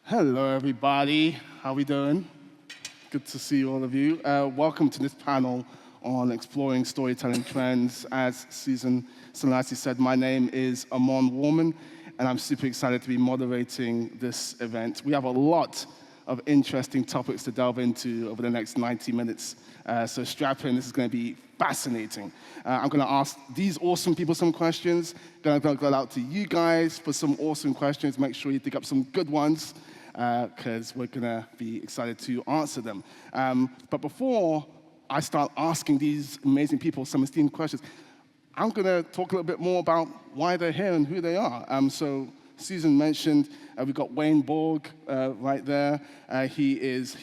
Hello, everybody. How we doing? Good to see all of you. Welcome to this panel on exploring storytelling trends. As Susan Salati said, my name is Amon Warman, and I'm super excited to be moderating this event. We have a lot of interesting topics to delve into over the next 90 minutes. So strap in, this is going to be fascinating. I'm going to ask these awesome people some questions. Going to go out to you guys for some awesome questions. Make sure you dig up some good ones, because we're going to be excited to answer them. But before I start asking these amazing people some esteemed questions, I'm going to talk a little bit more about why they're here and who they are. So Susan mentioned we've got Wayne Borg right there. He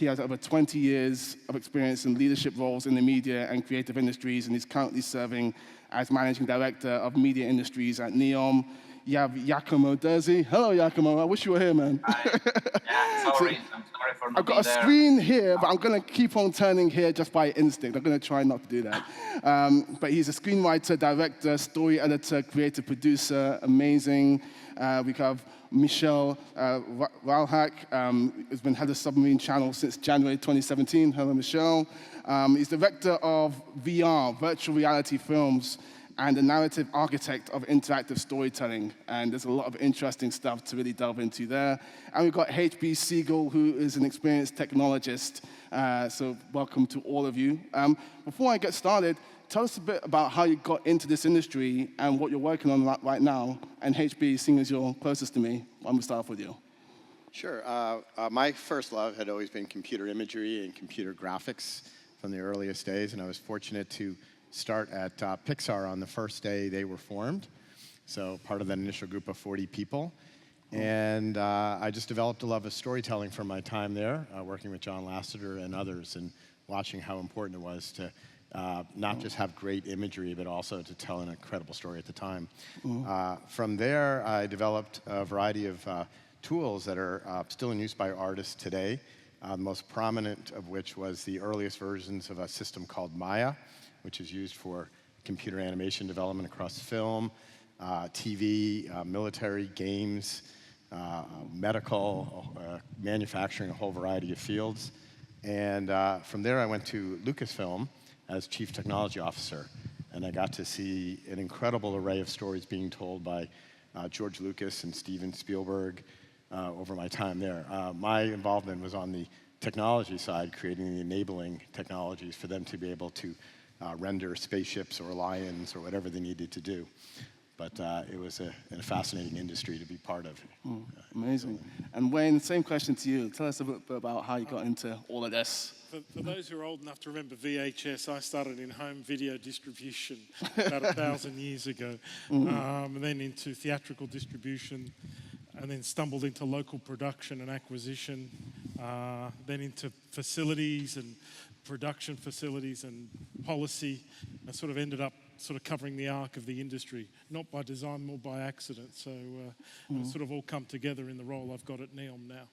has over 20 years of experience in leadership roles in the media and creative industries, and he's currently serving as managing director of media industries at NEOM. You have Giacomo Derzi. Hello, Giacomo. I wish you were here, man. Hi. Yeah, sorry. I'm sorry for not being there. I've got a screen here, but I'm going to keep on turning here just by instinct. I'm going to try not to do that. But he's a screenwriter, director, story editor, creative producer, amazing. We have Michelle Ralhack, who's been head of Submarine Channel since January 2017. Hello, Michelle. He's director of VR, virtual reality films, and the narrative architect of interactive storytelling. And there's a lot of interesting stuff to really delve into there. And we've got H.B. Siegel, who is an experienced technologist. So welcome to all of you. Before I get started, tell us a bit about how you got into this industry and what you're working on right now. And HB, seeing as you're closest to me, I'm going to start off with you. Sure. My first love had always been computer imagery and computer graphics from the earliest days, and I was fortunate to start at Pixar on the first day they were formed, so part of that initial group of 40 people. And I just developed a love of storytelling from my time there, working with John Lasseter and others, and watching how important it was to not just have great imagery, but also to tell an incredible story at the time. From there, I developed a variety of tools that are still in use by artists today, the most prominent of which was the earliest versions of a system called Maya, which is used for computer animation development across film, TV, military, games, medical, manufacturing, a whole variety of fields. And from there, I went to Lucasfilm as Chief Technology Officer, and I got to see an incredible array of stories being told by George Lucas and Steven Spielberg over my time there. My involvement was on the technology side, creating the enabling technologies for them to be able to render spaceships or lions or whatever they needed to do. But it was a fascinating industry to be part of. Amazing. And Wayne, same question to you. Tell us a bit about how you got into all of this. For those who are old enough to remember VHS, I started in home video distribution about 1,000 years ago, and then into theatrical distribution, and then stumbled into local production and acquisition, then into facilities and production facilities and policy. I sort of ended up covering the arc of the industry, not by design, more by accident. So it's sort of all come together in the role I've got at NEOM now,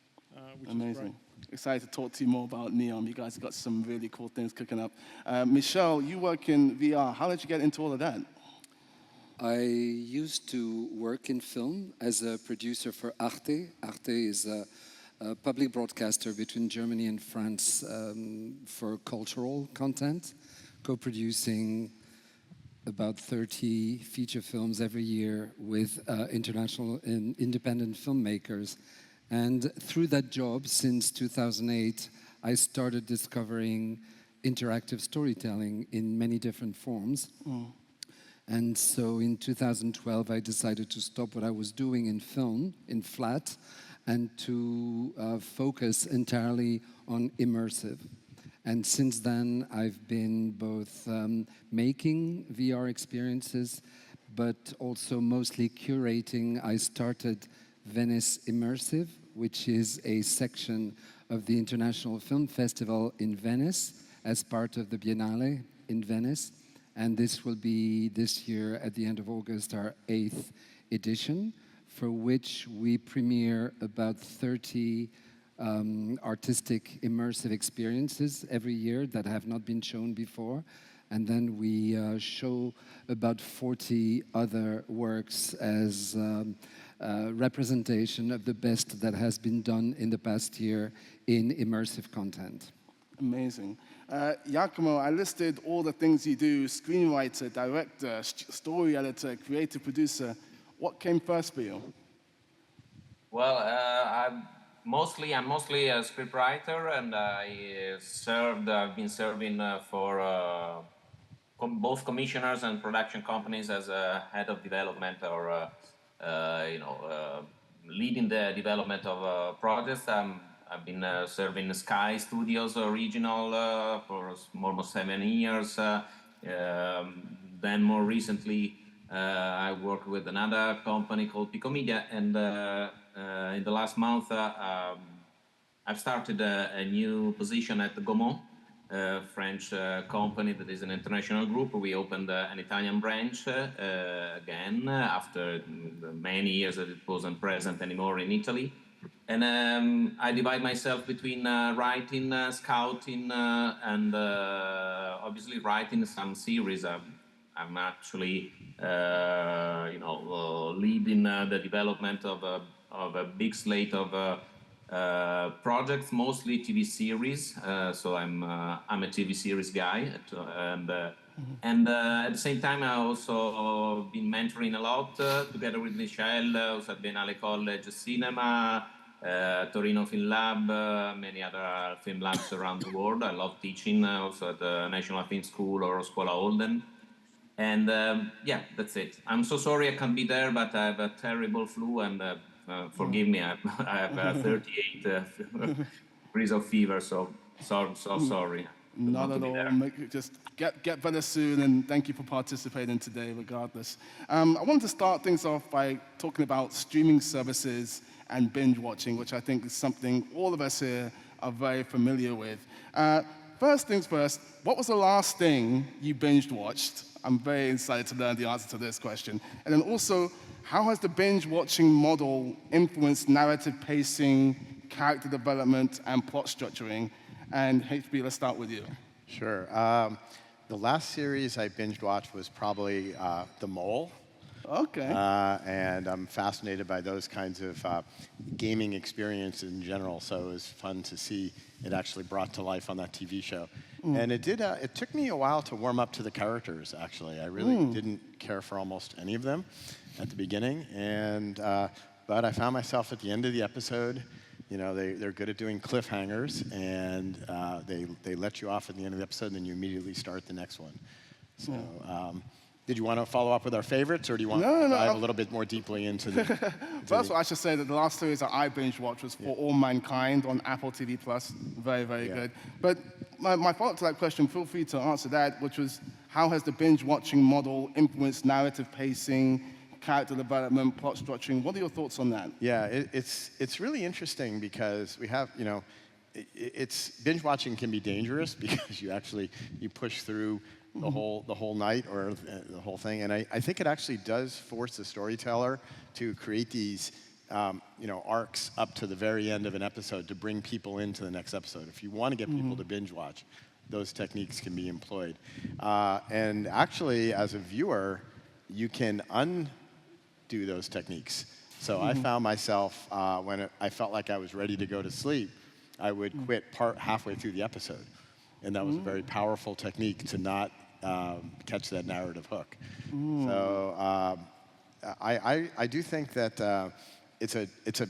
which is great. Excited to talk to you more about NEOM. You guys have got some really cool things cooking up. Michelle, you work in VR. How did you get into all of that? I used to work in film as a producer for Arte. Arte is a public broadcaster between Germany and France for cultural content, co-producing about 30 feature films every year with international and independent filmmakers. And through that job, since 2008, I started discovering interactive storytelling in many different forms. And so in 2012, I decided to stop what I was doing in film, in flat, and to focus entirely on immersive. And since then, I've been both making VR experiences, but also mostly curating. I started Venice Immersive, which is a section of the International Film Festival in Venice as part of the Biennale in Venice. And this will be this year, at the end of August, our 8th edition, for which we premiere about 30 artistic immersive experiences every year that have not been shown before. And then we show about 40 other works as representation of the best that has been done in the past year in immersive content. Amazing. Giacomo, I listed all the things you do: screenwriter, director, story editor, creative producer. What came first for you? Well, I'm mostly a scriptwriter, and I've been serving for both commissioners and production companies as a head of development or leading the development of projects. I've been serving Sky Studios Original for almost 7 years. Then more recently, I worked with another company called Pico Media, and in the last month, I've started a new position at Gaumont, a French company that is an international group. We opened an Italian branch again after many years that it wasn't present anymore in Italy. And I divide myself between writing, scouting, and obviously writing some series. I'm actually, leading the development of a big slate of projects, mostly TV series. So I'm a TV series guy, and at the same time I also been mentoring a lot together with Michel, also at Biennale College Cinema, Torino Film Lab, many other film labs around the world. I love teaching also at the National Film School or Scuola Holden. And yeah, that's it. I'm so sorry I can't be there, but I have a terrible flu, and forgive me, I have 38 degrees of fever, so sorry. Not at all. Just get better soon, and thank you for participating today, regardless. I wanted to start things off by talking about streaming services and binge watching, which I think is something all of us here are very familiar with. First things first, what was the last thing you binge watched? I'm very excited to learn the answer to this question. And then also, how has the binge watching model influenced narrative pacing, character development, and plot structuring? And HB, let's start with you. Sure. The last series I binge watched was probably The Mole. Okay. And I'm fascinated by those kinds of gaming experiences in general, so it was fun to see it actually brought to life on that TV show. And it did. It took me a while to warm up to the characters, actually. I really didn't care for almost any of them at the beginning, but I found myself at the end of the episode. You know, they're good at doing cliffhangers, and they let you off at the end of the episode, and then you immediately start the next one. So, did you want to follow up with our favorites, or do you want to dive a little bit more deeply into the... First of all, I should say that the last series that I binge watched was For All Mankind on Apple TV+. Very, very good. But my follow-up to that question, feel free to answer that, which was, how has the binge watching model influenced narrative pacing, character development, plot structuring? What are your thoughts on that? Yeah, it's really interesting because we have, binge watching can be dangerous because you push through the whole night or the whole thing, and I think it actually does force the storyteller to create these arcs up to the very end of an episode to bring people into the next episode. If you want to get people to binge watch, those techniques can be employed, and actually as a viewer you can undo those techniques. So I found myself when I felt like I was ready to go to sleep, I would quit halfway through the episode. And that was a very powerful technique to not catch that narrative hook. So I do think that it's a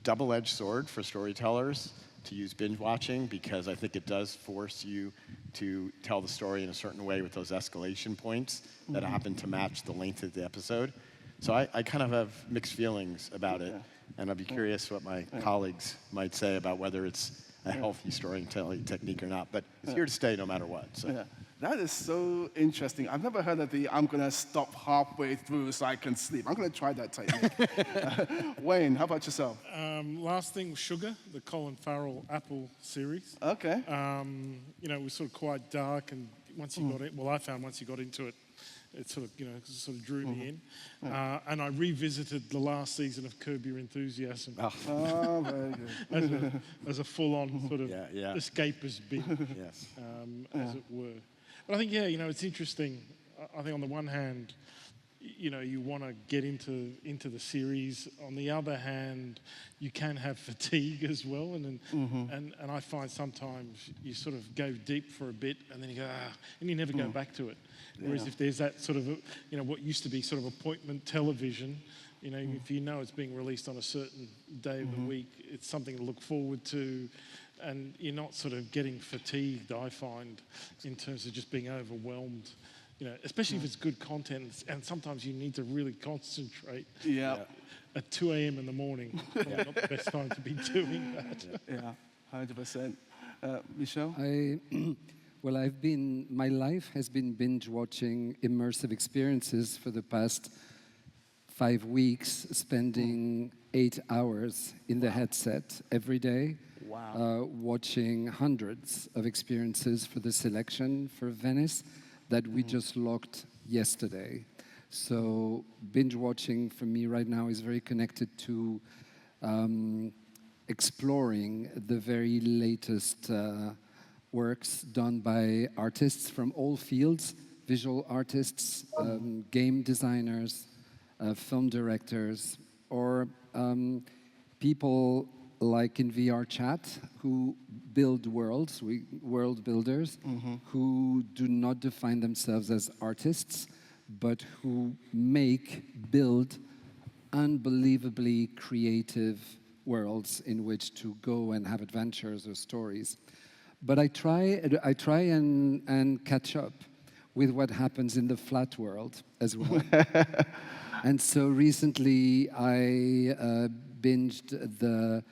double-edged sword for storytellers to use binge watching, because I think it does force you to tell the story in a certain way with those escalation points that happen to match the length of the episode. So I kind of have mixed feelings about it, and I'd be curious what my colleagues might say about whether it's a healthy storytelling technique or not, but it's here to stay no matter what. So. Yeah. That is so interesting. I've never heard of the I'm going to stop halfway through so I can sleep. I'm going to try that technique. Wayne, how about yourself? Last thing was Sugar, the Colin Farrell Apple series. Okay. It was sort of quite dark, and once you got it, I found once you got into it, it sort of drew me in. And I revisited the last season of Curb Your Enthusiasm. Oh, very good. as a full-on sort of escapist bit, as it were. But I think, it's interesting. I think on the one hand, you want to get into the series. On the other hand, you can have fatigue as well, and I find sometimes you sort of go deep for a bit and then you go and you never go back to it. Whereas if there's that sort of what used to be sort of appointment television, if you know it's being released on a certain day of the week, it's something to look forward to, and you're not sort of getting fatigued, I find, in terms of just being overwhelmed. Especially if it's good content, and sometimes you need to really concentrate. Yeah. At 2 a.m. in the morning, probably not the best time to be doing that. Yeah, 100%. Michelle? Well, my life has been binge watching immersive experiences for the past 5 weeks, spending 8 hours in the headset every day. Wow. Watching hundreds of experiences for the selection for Venice that we just locked yesterday. So binge watching for me right now is very connected to exploring the very latest works done by artists from all fields, visual artists, game designers, film directors, or people like in VR chat who build worlds, world builders, who do not define themselves as artists, but who build unbelievably creative worlds in which to go and have adventures or stories. But I try and catch up with what happens in the flat world as well. And so recently I binged the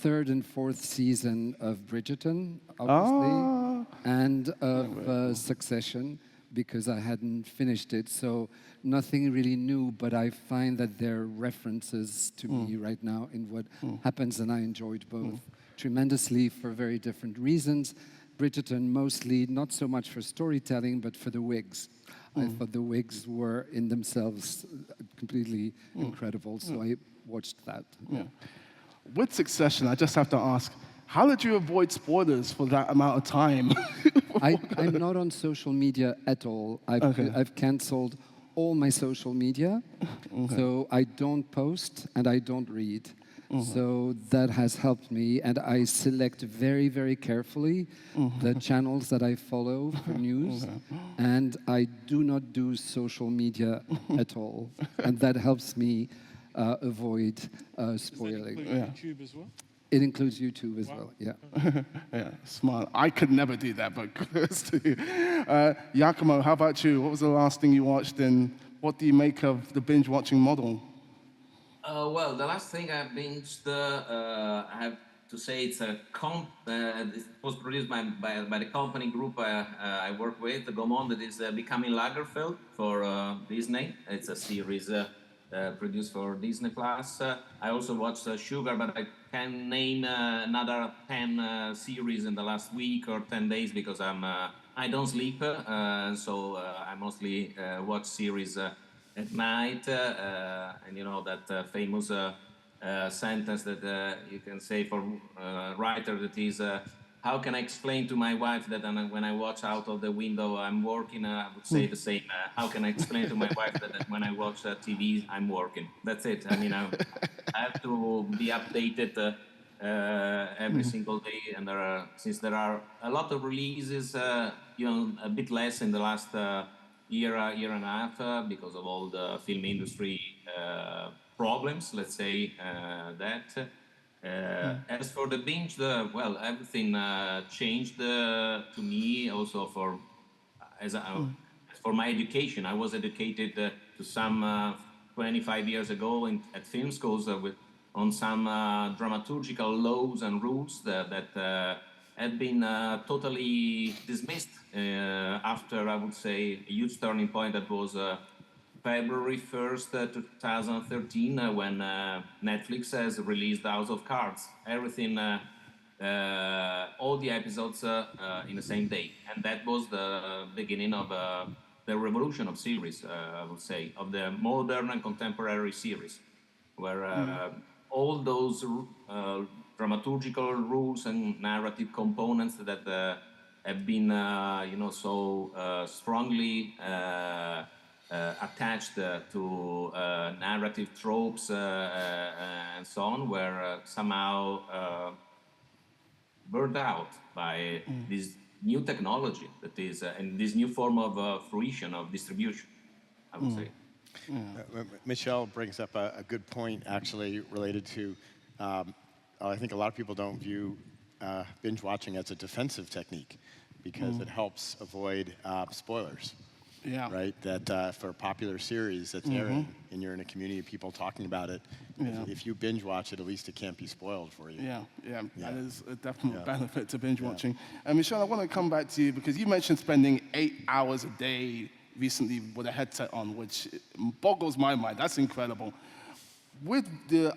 3rd and 4th season of Bridgerton, obviously, and of Succession, because I hadn't finished it. So nothing really new, but I find that there are references to me right now in what happens, and I enjoyed both tremendously for very different reasons. Bridgerton mostly, not so much for storytelling, but for the wigs. I thought the wigs were in themselves completely incredible, so I watched that. Yeah. With Succession, I just have to ask, how did you avoid spoilers for that amount of time? I'm not on social media at all. I've canceled all my social media, so I don't post and I don't read. So that has helped me, and I select very, very carefully the channels that I follow for news, and I do not do social media at all, and that helps me avoid spoiling. Does that include YouTube as well? It includes YouTube as well, yeah. Yeah, smart. I could never do that, but kudos to you. Giacomo, how about you? What was the last thing you watched, and what do you make of the binge watching model? Well, the last thing I binged, I have to say it was produced by the company group I work with, the Gaumont, that is Becoming Lagerfeld for Disney. It's a series produced for Disney Plus. I also watched Sugar, but I can name another 10 series in the last week or 10 days because I don't sleep, so I mostly watch series at night, and you know that famous sentence that you can say for a writer, that is, how can I explain to my wife that when I watch out of the window I'm working? I would say the same. How can I explain to my wife that when I watch TV I'm working? That's it. I mean, I have to be updated every single day, and since there are a lot of releases, a bit less in the last year and a half because of all the film industry problems, let's say that. As for the binge, well, everything changed to me also for my education. I was educated to some 25 years ago at film schools on some dramaturgical laws and rules that had been totally dismissed after, I would say, a huge turning point that was February 1st, 2013, when Netflix has released House of Cards. Everything, all the episodes in the same day. And that was the beginning of the revolution of series, I would say, of the modern and contemporary series, where all those dramaturgical rules and narrative components that have been, so strongly attached to narrative tropes and so on were somehow burned out by this new technology that is and this new form of fruition of distribution, I would say. Michelle brings up a good point, actually, related to, I think a lot of people don't view binge watching as a defensive technique because it helps avoid spoilers. Yeah. Right? That for a popular series that's airing and you're in a community of people talking about it, if you binge watch it, at least it can't be spoiled for you. Yeah, that is a definite benefit to binge watching. And Michelle, I want to come back to you because you mentioned spending 8 hours a day recently with a headset on, which boggles my mind. That's incredible. With the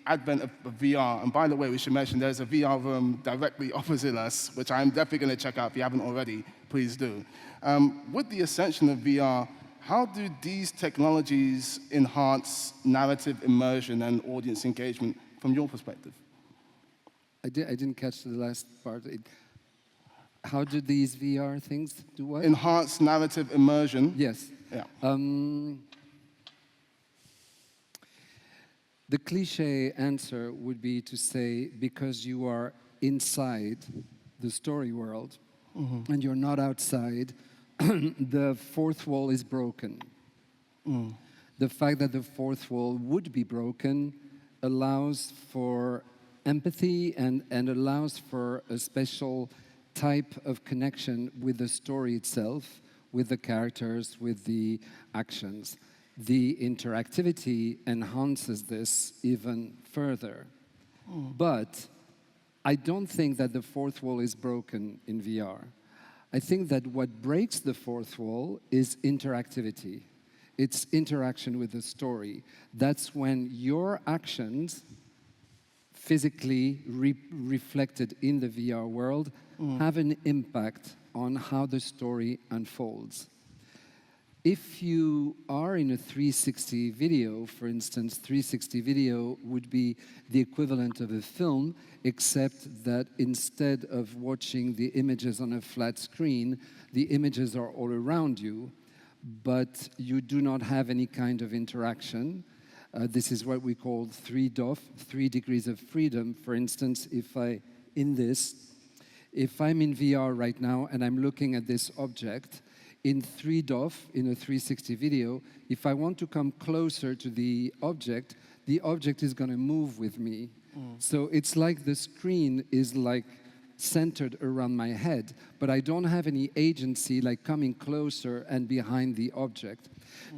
advent of VR, and by the way, we should mention there's a VR room directly opposite us, which I'm definitely going to check out. If you haven't already, please do. With the ascension of VR, how do these technologies enhance narrative immersion and audience engagement from your perspective? I didn't catch the last part. How do these VR things do what? Enhance narrative immersion. Yes. Yeah. The cliche answer would be to say, because you are inside the story world and you're not outside, the fourth wall is broken. The fact that the fourth wall would be broken allows for empathy and allows for a special type of connection with the story itself, with the characters, with the actions. The interactivity enhances this even further. But I don't think that the fourth wall is broken in VR. I think that what breaks the fourth wall is interactivity. It's interaction with the story. That's when your actions, physically reflected in the VR world, have an impact on how the story unfolds. If you are in a 360 video, for instance, 360 video would be the equivalent of a film, except that instead of watching the images on a flat screen, the images are all around you, but you do not have any kind of interaction. This is what we call 3DOF, 3 degrees of freedom. For instance, if I'm in VR right now and I'm looking at this object, in 3DOF, in a 360 video, if I want to come closer to the object is going to move with me. So it's like the screen is like centered around my head, but I don't have any agency like coming closer and behind the object.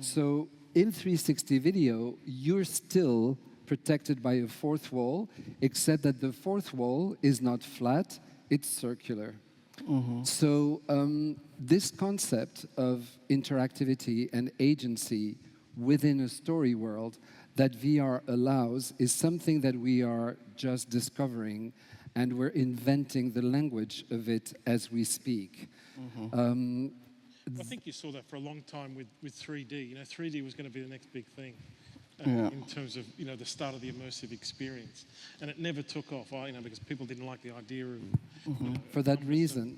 So in 360 video, you're still protected by a fourth wall, except that the fourth wall is not flat, it's circular. So this concept of interactivity and agency within a story world that VR allows is something that we are just discovering, and we're inventing the language of it as we speak. I think you saw that for a long time with 3D. You know, 3D was going to be the next big thing in terms of, you know, the start of the immersive experience. And it never took off, you know, because people didn't like the idea of... For that reason,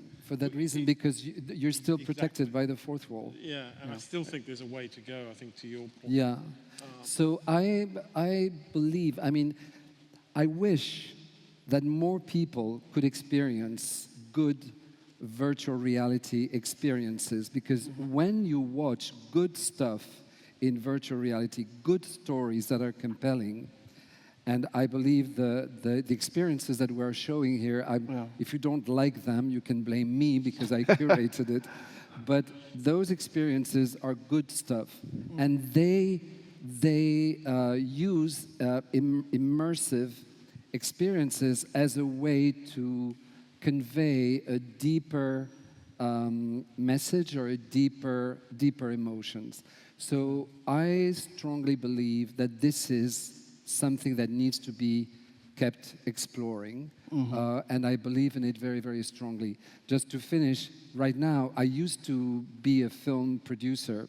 because you're still protected by the fourth wall. Yeah, and I still think there's a way to go, I think, to your point. Yeah. So I believe, I mean, I wish that more people could experience good virtual reality experiences, because when you watch good stuff in virtual reality, good stories that are compelling, and I believe the experiences that we're showing here, if you don't like them, you can blame me because I curated it, but those experiences are good stuff, and they use immersive experiences as a way to convey a deeper message or a deeper emotions. So I strongly believe that this is something that needs to be kept exploring, and I believe in it very, very strongly. Just to finish, right now, I used to be a film producer,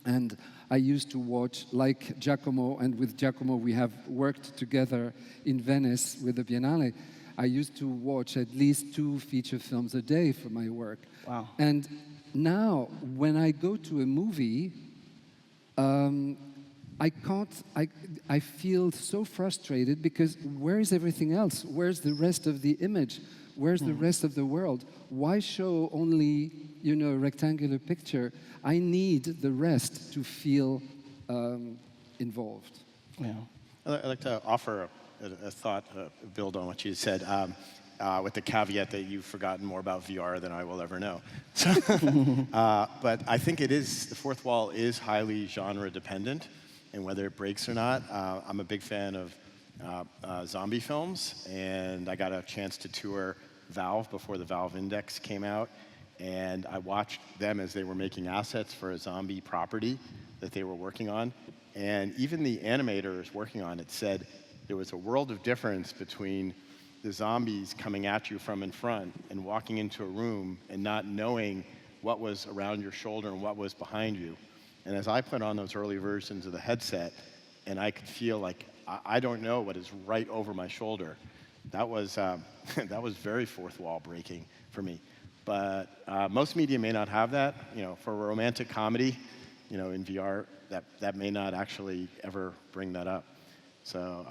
and I used to watch, like Giacomo, and with Giacomo we have worked together in Venice with the Biennale. I used to watch at least 2 feature films a day for my work. Wow. And now, when I go to a movie, I can't, I feel so frustrated because where is everything else? Where's the rest of the image? Where's the rest of the world? Why show only, you know, a rectangular picture? I need the rest to feel involved. Yeah. I'd like to offer a thought, build on what you said, with the caveat that you've forgotten more about VR than I will ever know. But I think it is, the fourth wall is highly genre dependent, and whether it breaks or not. I'm a big fan of zombie films, and I got a chance to tour Valve before the Valve Index came out, and I watched them as they were making assets for a zombie property that they were working on. And even the animators working on it said there was a world of difference between the zombies coming at you from in front and walking into a room and not knowing what was around your shoulder and what was behind you. And as I put on those early versions of the headset, and I could feel like I don't know what is right over my shoulder, that was that was very fourth wall breaking for me. But most media may not have that. You know, for a romantic comedy, you know, in VR, that may not actually ever bring that up. So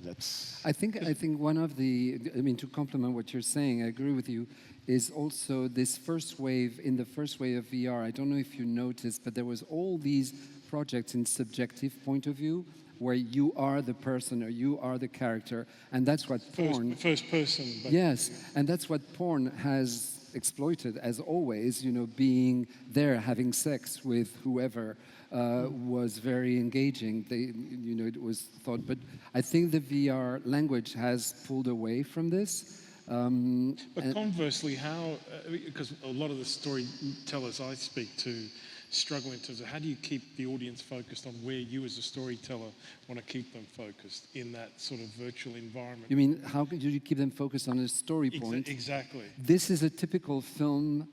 that's. I think one of the, I mean, to complement what you're saying, I agree with you, is also this first wave, in the first wave of VR, I don't know if you noticed, but there was all these projects in subjective point of view, where you are the person or you are the character, and that's what porn... First person. But Yes, and that's what porn has exploited, as always, you know, being there, having sex with whoever was very engaging. You know, it was thought, but I think the VR language has pulled away from this. But conversely, how, because a lot of the storytellers I speak to struggle in terms of how do you keep the audience focused on where you as a storyteller want to keep them focused in that sort of virtual environment. You mean, how do you keep them focused on a story point? Exactly. This is a typical film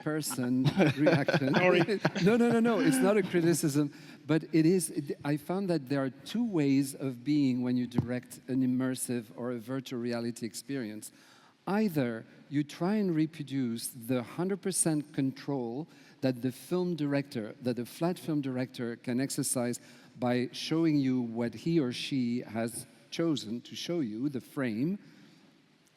person reaction. Sorry. No, it's not a criticism, but it is, I found that there are two ways of being when you direct an immersive or a virtual reality experience. Either you try and reproduce the 100% control that the film director, that the flat film director can exercise by showing you what he or she has chosen to show you, the frame,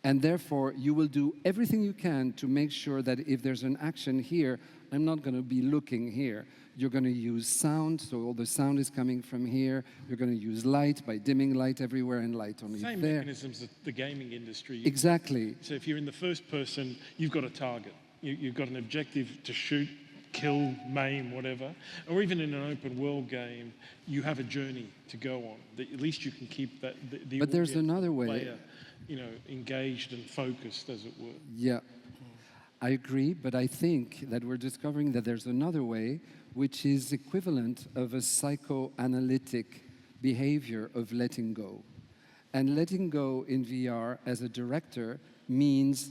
and therefore you will do everything you can to make sure that if there's an action here, I'm not going to be looking here. You're going to use sound, so all the sound is coming from here. You're going to use light by dimming light everywhere and light only Same there. mechanisms that the gaming industry uses. Exactly. So if you're in the first person, you've got a target. You've got an objective to shoot, kill, maim, whatever. Or even in an open world game, you have a journey to go on. At least you can keep that the But there's audience, another the way. player, you know, engaged and focused, as it were. Yeah, I agree, but I think that we're discovering that there's another way, which is equivalent of a psychoanalytic behavior of letting go. And letting go in VR as a director means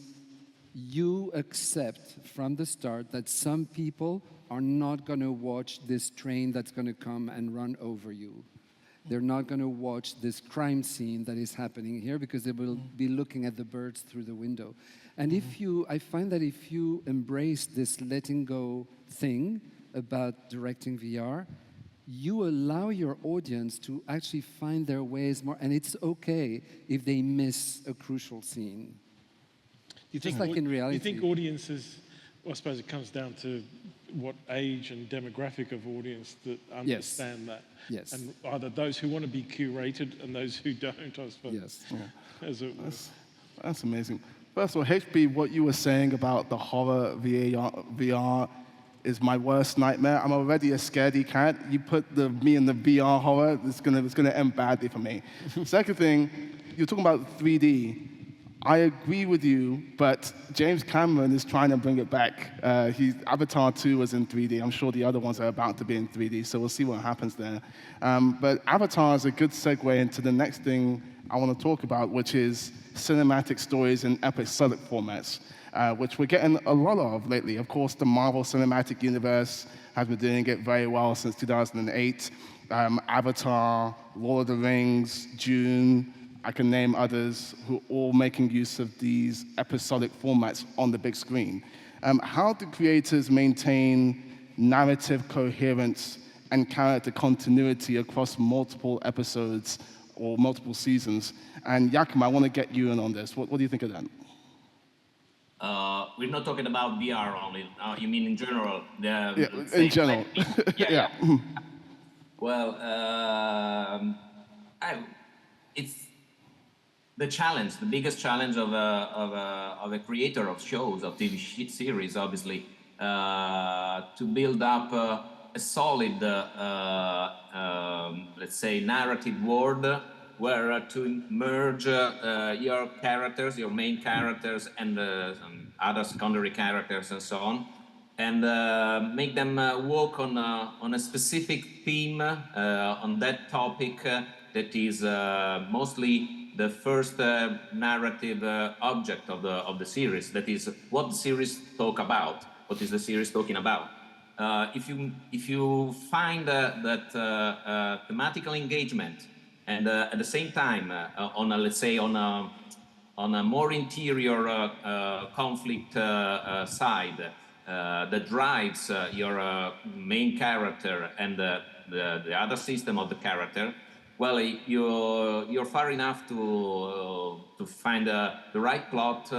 you accept from the start that some people are not going to watch this train that's going to come and run over you. They're not going to watch this crime scene that is happening here because they will be looking at the birds through the window. And I find that if you embrace this letting go thing about directing VR, you allow your audience to actually find their ways more, and it's okay if they miss a crucial scene. You Just like in reality. You think audiences, well, I suppose it comes down to what age and demographic of audience that understand that. Yes. And either those who want to be curated and those who don't, I suppose. Yes. As it were. That's amazing. First of all, HB, what you were saying about the horror VR is my worst nightmare. I'm already a scaredy cat. You put me in the VR horror, it's gonna end badly for me. Second thing, you're talking about 3D. I agree with you, but James Cameron is trying to bring it back. Avatar 2 was in 3D. I'm sure the other ones are about to be in 3D, so we'll see what happens there. But Avatar is a good segue into the next thing I want to talk about, which is cinematic stories in episodic formats, which we're getting a lot of lately. Of course, the Marvel Cinematic Universe has been doing it very well since 2008. Avatar, Lord of the Rings, Dune, I can name others who are all making use of these episodic formats on the big screen. How do creators maintain narrative coherence and character continuity across multiple episodes or multiple seasons. And Jakob, I want to get you in on this. What do you think of that? We're not talking about VR only. You mean in general? Yeah, in general. Yeah. Well, it's the challenge, the biggest challenge of a creator of shows, of TV series, obviously, to build up a solid, let's say, narrative world where to merge your characters, your main characters, and some other secondary characters, and so on, and make them work on a specific theme, on that topic that is mostly the first narrative object of the series. That is what the series talk about. What is the series talking about? If you find that thematical engagement and at the same time on a, let's say, on a more interior conflict side that drives your main character and the other system of the character, well, you're far enough to find the right plot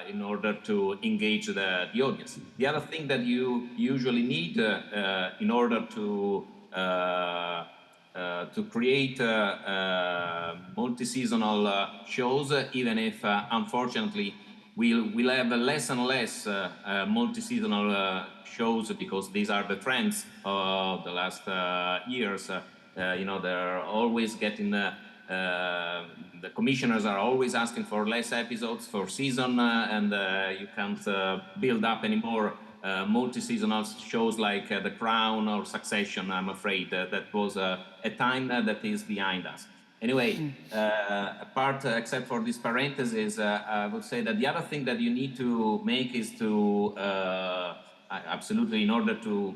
in order to engage the audience. The other thing that you usually need in order to create multi-seasonal shows, even if unfortunately we'll have less and less multi-seasonal shows, because these are the trends of the last years. They're always getting the commissioners are always asking for less episodes for season, and you can't build up anymore multi-seasonal shows like The Crown or Succession. I'm afraid that was a time that is behind us. Anyway, apart, except for this parenthesis, I would say that the other thing that you need to make is to, absolutely, in order to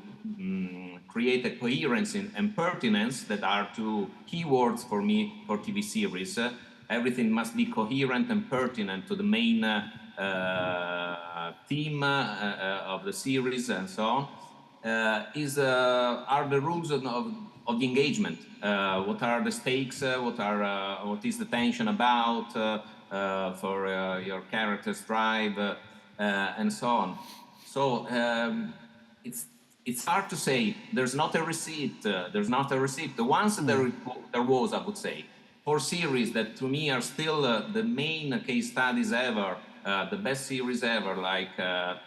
create a coherence and pertinence, that are two keywords for me for TV series. Everything must be coherent and pertinent to the main theme of the series, and so on. Are the rules of the engagement? What are the stakes? What is the tension about for your character's drive, and so on. So it's hard to say. There's not a receipt. The ones that there was, I would say, for series that to me are still the main case studies ever, the best series ever, like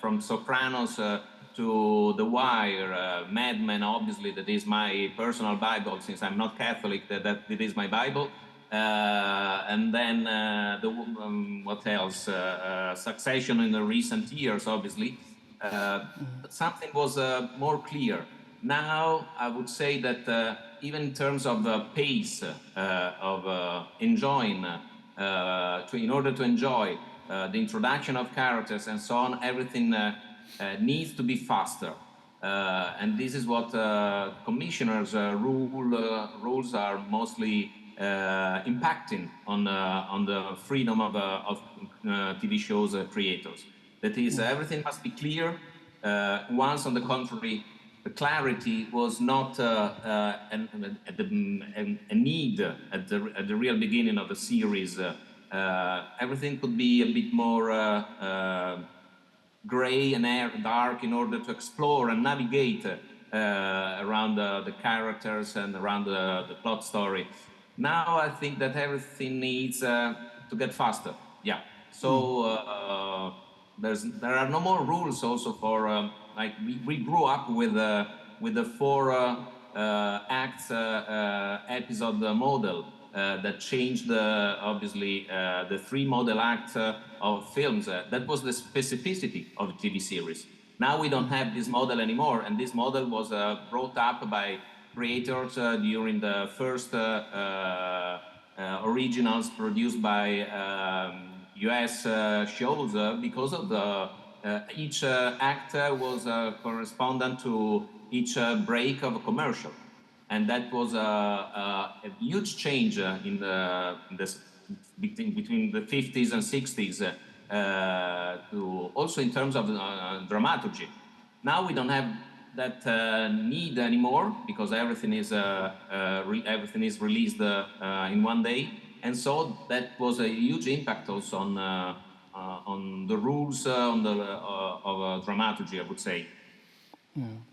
from Sopranos to The Wire, Mad Men, obviously, that is my personal Bible, since I'm not Catholic, that it is my Bible. And then what else? Succession in the recent years, obviously. Something was more clear. Now, I would say that even in terms of pace of enjoying, in order to enjoy the introduction of characters and so on, everything needs to be faster. And this is what commissioners' rules are mostly impacting on the freedom of TV shows creators. That is, everything must be clear. Once, on the contrary, the clarity was not a need at the real beginning of the series. Everything could be a bit more gray and dark in order to explore and navigate around the characters and around the plot story. Now I think that everything needs to get faster. Yeah. So there are no more rules also for like we grew up with the 4 acts episode model that changed obviously the 3 model acts of films. That was the specificity of the TV series. Now we don't have this model anymore, and this model was brought up by creators during the first originals produced by US shows, because of the each act was correspondent to each break of a commercial, and that was a huge change in this between the 50s and 60s, to also in terms of dramaturgy. Now we don't have that need anymore because everything is released in one day, and so that was a huge impact also on the rules of dramaturgy, I would say.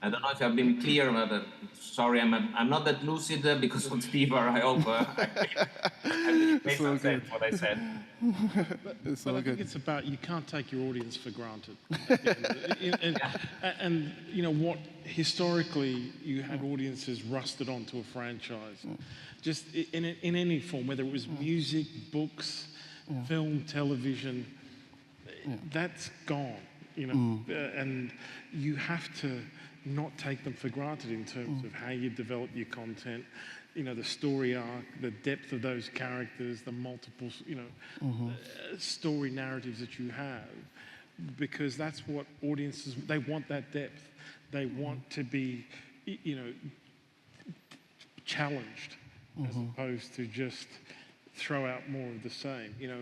I don't know if I've been clear, but sorry, I'm not that lucid because of fever. I hope I made some sense what I said. It's But all I think good. it's about you can't take your audience for granted. And you know what? Historically, you had audiences rusted onto a franchise, just in any form, whether it was music, books, film, television. That's gone, you know, and you have to not take them for granted in terms of how you develop your content, you know, the story arc, the depth of those characters, the multiple, you know, story narratives that you have, because that's what audiences, they want that depth. They want to be, you know, challenged as opposed to just throw out more of the same. You know,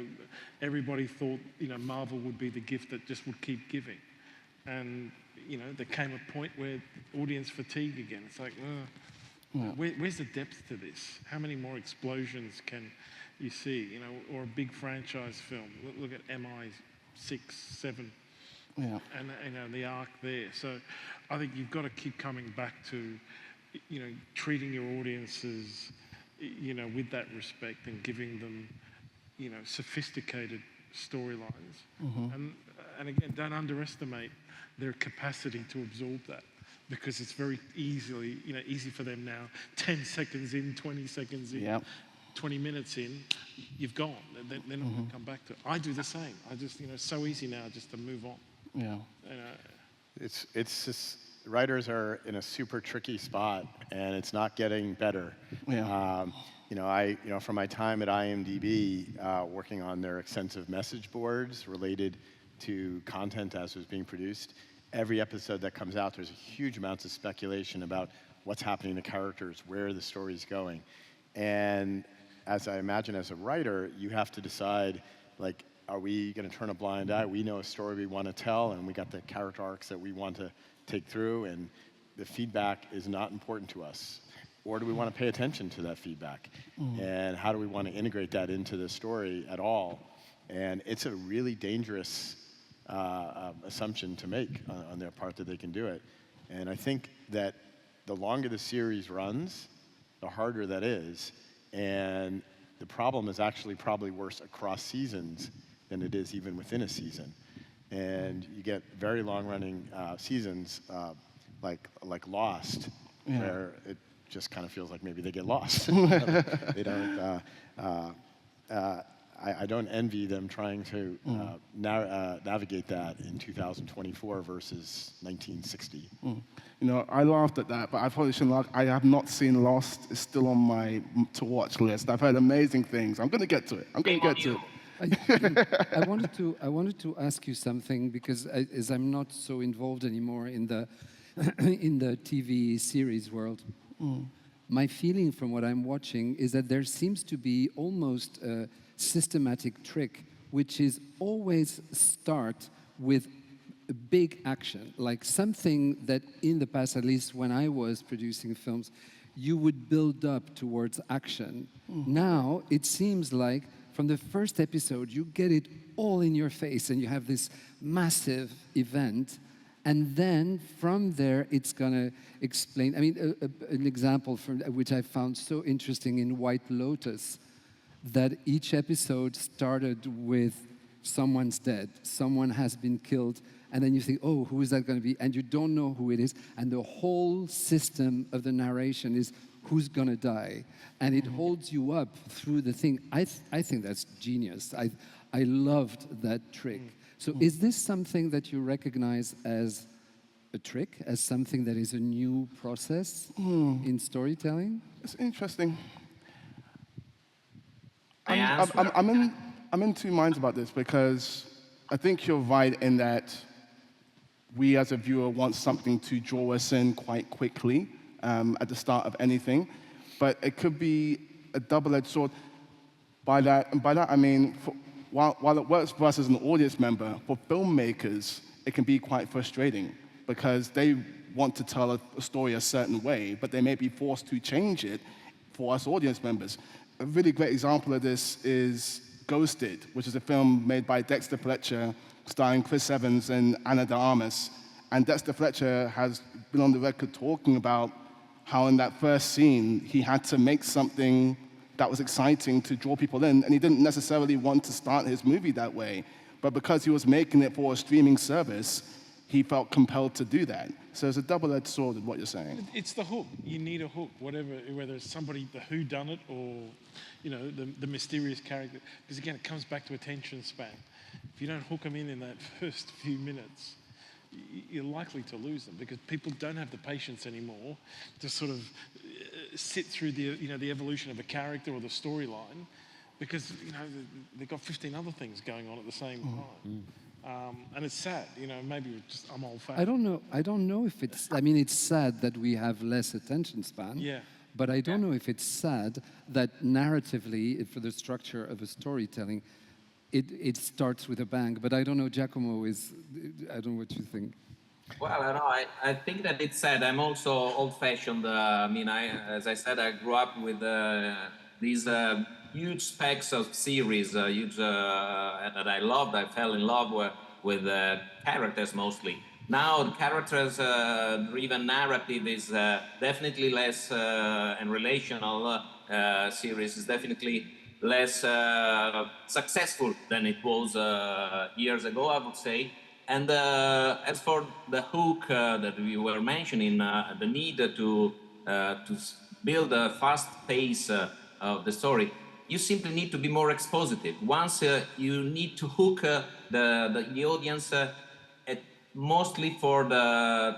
everybody thought, you know, Marvel would be the gift that just would keep giving. And, you know, there came a point where audience fatigue again. It's like, where's the depth to this? How many more explosions can you see? You know, or a big franchise film. Look at MI6, 7, Yeah. and you know the arc there. So I think you've got to keep coming back to, you know, treating your audiences, you know, with that respect and giving them, you know, sophisticated storylines. And again, don't underestimate their capacity to absorb that, because it's very easily, you know, easy for them now. 10 seconds in, 20 seconds in, Yep. 20 minutes in, you've gone. They're not going to come back to it. I do the same. I just, you know, it's so easy now just to move on. Yeah. You know, It's just writers are in a super tricky spot, and it's not getting better. Yeah. You know, from my time at IMDb, working on their extensive message boards related to content as was being produced, every episode that comes out, there's huge amounts of speculation about what's happening to characters, where the story's going. And as I imagine as a writer, you have to decide, like, are we going to turn a blind eye? We know a story we want to tell, and we got the character arcs that we want to take through, and the feedback is not important to us. Or do we want to pay attention to that feedback? And how do we want to integrate that into the story at all? And it's a really dangerous assumption to make on their part that they can do it. And I think that the longer the series runs, the harder that is. And the problem is actually probably worse across seasons than it is even within a season. And you get very long-running seasons like Lost, where it just kind of feels like maybe they get lost. They don't. I don't envy them trying to navigate that in 2024 versus 1960. You know, I laughed at that, but I probably shouldn't laugh. I have not seen Lost. It's still on my to-watch list. I've heard amazing things. I'm going to get to it. I'm going to get to it. I wanted to ask you something, because as I'm not so involved anymore in the in the TV series world, my feeling from what I'm watching is that there seems to be almost a systematic trick, which is always start with a big action, like something that in the past, at least when I was producing films, you would build up towards action. Now it seems like from the first episode, you get it all in your face and you have this massive event. And then from there, it's going to explain. I mean, an example from which I found so interesting in White Lotus, that each episode started with someone's dead, someone has been killed, and then you think, oh, who is that going to be? And you don't know who it is. And the whole system of the narration is who's going to die. And it holds you up through the thing. I think that's genius. I loved that trick. So is this something that you recognize as a trick, as something that is a new process in storytelling? It's interesting. I answer? I'm in two minds about this, because I think you're right in that we as a viewer want something to draw us in quite quickly at the start of anything, but it could be a double-edged sword. By that I mean, while it works for us as an audience member, for filmmakers, it can be quite frustrating, because they want to tell a story a certain way, but they may be forced to change it for us audience members. A really great example of this is Ghosted, which is a film made by Dexter Fletcher, starring Chris Evans and Ana de Armas. And Dexter Fletcher has been on the record talking about how in that first scene, he had to make something that was exciting to draw people in, and he didn't necessarily want to start his movie that way. But because he was making it for a streaming service, he felt compelled to do that. So it's a double-edged sword in what you're saying. It's the hook. You need a hook, whether it's somebody, the whodunit, or the mysterious character. Because again, it comes back to attention span. If you don't hook them in that first few minutes, you're likely to lose them, because people don't have the patience anymore to sort of sit through the evolution of a character or the storyline, because they've got 15 other things going on at the same time. And it's sad, maybe I'm old-fashioned. I don't know if it's, I mean, it's sad that we have less attention span. Yeah. But I don't know if it's sad that narratively, for the structure of a storytelling, it starts with a bang. But I don't know, Giacomo I don't know what you think. Well, I think that it's sad. I'm also old-fashioned. As I said, I grew up with these huge specs of series, that I loved. I fell in love with characters mostly. Now, the characters-driven narrative is definitely less, and relational series is definitely less successful than it was years ago, I would say. And as for the hook that we were mentioning, the need to build a fast pace of the story, you simply need to be more expositive. Once you need to hook the audience mostly for the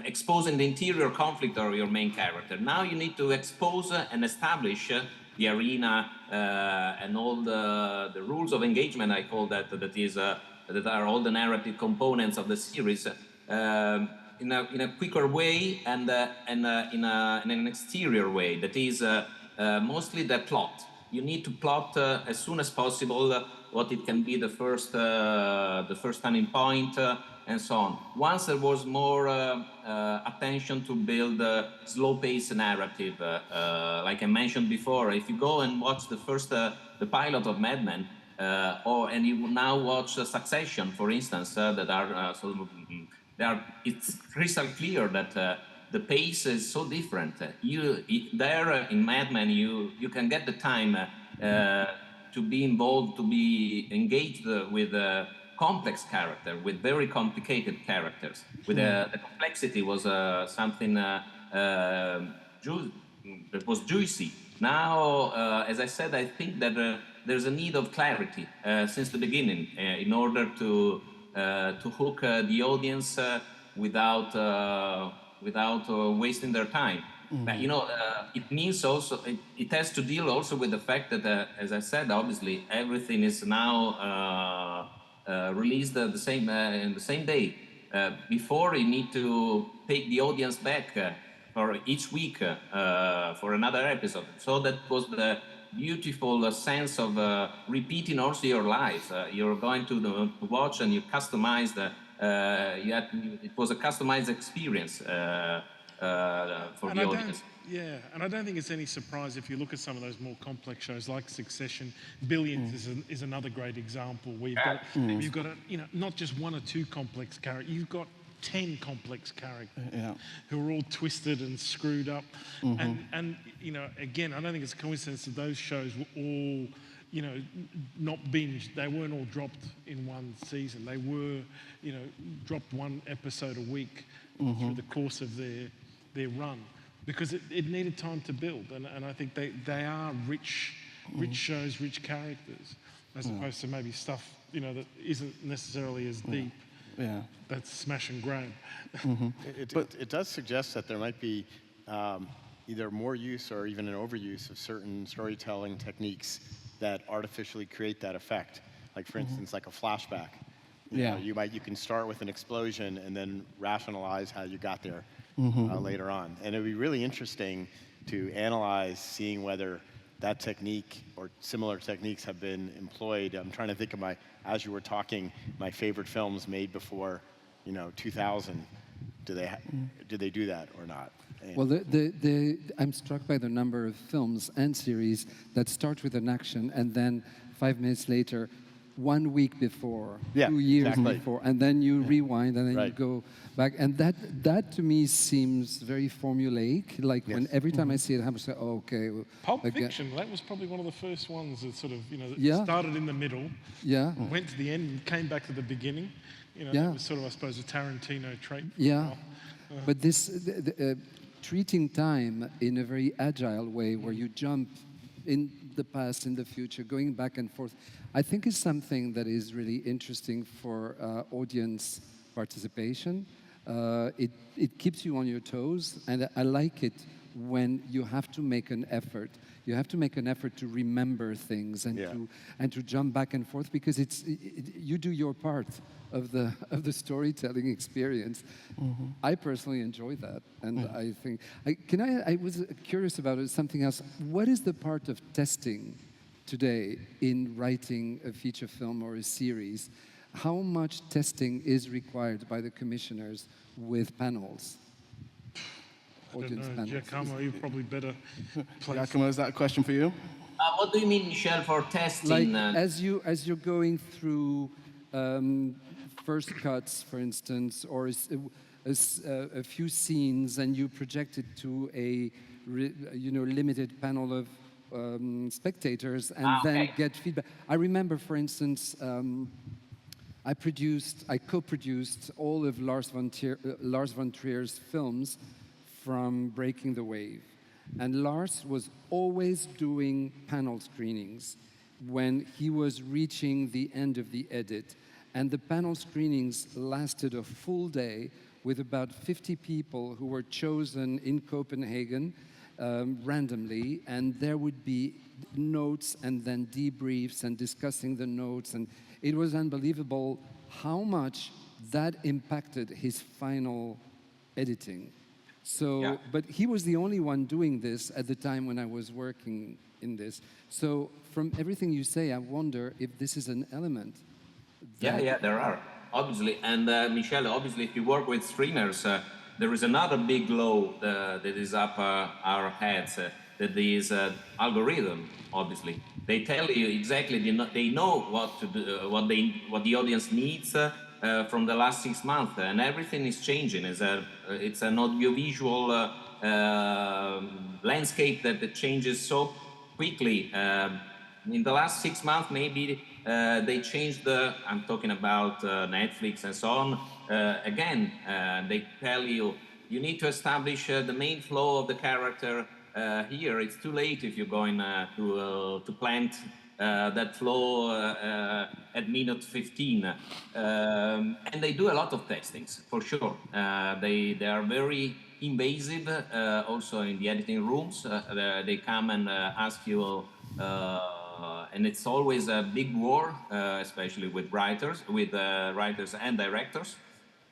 exposing the interior conflict of your main character. Now you need to expose and establish the arena and all the rules of engagement, I call that are all the narrative components of the series, in a quicker way and in an exterior way. That is mostly the plot. You need to plot as soon as possible what it can be the first turning point, and so on. Once there was more attention to build a slow-paced narrative, like I mentioned before. If you go and watch the pilot of Mad Men, and you now watch Succession, for instance, it's crystal clear that the pace is so different. There in Mad Men, you can get the time to be involved, to be engaged with a complex character, with very complicated characters. With the complexity was something that was juicy. Now, as I said, I think that there's a need of clarity since the beginning in order to hook the audience without wasting their time. But, it means also, it has to deal also with the fact that, as I said, obviously everything is now released in the same day. Before, you need to take the audience back for each week for another episode. So that was the beautiful sense of repeating also your life. You're going to watch and you customize it was a customized experience for the audience. And I don't think it's any surprise if you look at some of those more complex shows like Succession. Billions is another great example where you've got not just one or two complex characters, you've got 10 complex characters who are all twisted and screwed up. And again, I don't think it's a coincidence that those shows were all, not binged. They weren't all dropped in one season. They were, dropped one episode a week through the course of their run, because it needed time to build. And I think they are rich shows, rich characters, as opposed to maybe stuff, that isn't necessarily as deep. Yeah. That's smash and grab. It does suggest that there might be either more use or even an overuse of certain storytelling techniques that artificially create that effect. Like, for instance, like a flashback. You can start with an explosion and then rationalize how you got there later on. And it would be really interesting to analyze, seeing whether that technique or similar techniques have been employed. I'm trying to think of as you were talking, my favorite films made before, 2000. did they do that or not? And Well, I'm struck by the number of films and series that start with an action and then 5 minutes later, 1 week before, Yeah, 2 years exactly. before, and then you rewind and then you Right. go back. And that to me seems very formulaic. Like when Yes. every time I see it happen, I say, oh, okay. well, Pulp again- Fiction, that was probably one of the first ones that sort of, that Yeah. started in the middle, Yeah. went to the end and came back to the beginning. Yeah. That was sort of, I suppose, a Tarantino trait. Yeah, but treating time in a very agile way, where you jump in the past, in the future, going back and forth, I think is something that is really interesting for audience participation. It keeps you on your toes, and I like it when you have to make an effort. You have to make an effort to remember things and to jump back and forth, because you do your part of the storytelling experience. I personally enjoy that, and I think I was curious about something else. What is the part of testing today in writing a feature film or a series? How much testing is required by the commissioners with panels? I don't know, Giacomo, you're probably better placed. Giacomo, is that a question for you? What do you mean, Michel, for testing? Like as you're going through first cuts, for instance, or a few scenes, and you project it to a limited panel of spectators, and then get feedback. I remember, for instance, I co-produced all of Lars von Trier's films from Breaking the Wave. And Lars was always doing panel screenings when he was reaching the end of the edit. And the panel screenings lasted a full day with about 50 people who were chosen in Copenhagen randomly. And there would be notes and then debriefs and discussing the notes. And it was unbelievable how much that impacted his final editing. So, but he was the only one doing this at the time when I was working in this. So from everything you say, I wonder if this is an element. Yeah, there are, obviously. And Michelle, obviously, if you work with streamers, there is another big load that is up our heads, that is algorithm, obviously. They tell you exactly, they know what to do, what the audience needs from the last 6 months, and everything is changing. It's an audiovisual landscape that changes so quickly. In the last 6 months, maybe they changed I'm talking about Netflix and so on. Again, they tell you, you need to establish the main flow of the character here. It's too late if you're going to plant that flow at minute 15. And they do a lot of testings, for sure. They are very invasive, also in the editing rooms. They come and ask you, and it's always a big war, especially with writers and directors.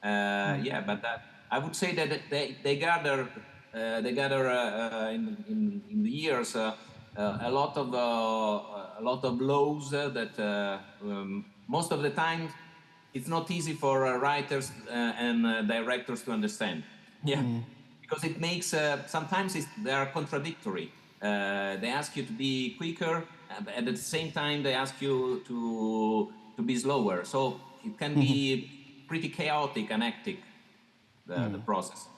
Yeah, but I would say that they gather in the years a lot of laws that most of the time it's not easy for writers and directors to understand. Yeah, because it makes sometimes they are contradictory. They ask you to be quicker, but at the same time they ask you to be slower. So it can be pretty chaotic and hectic, the process.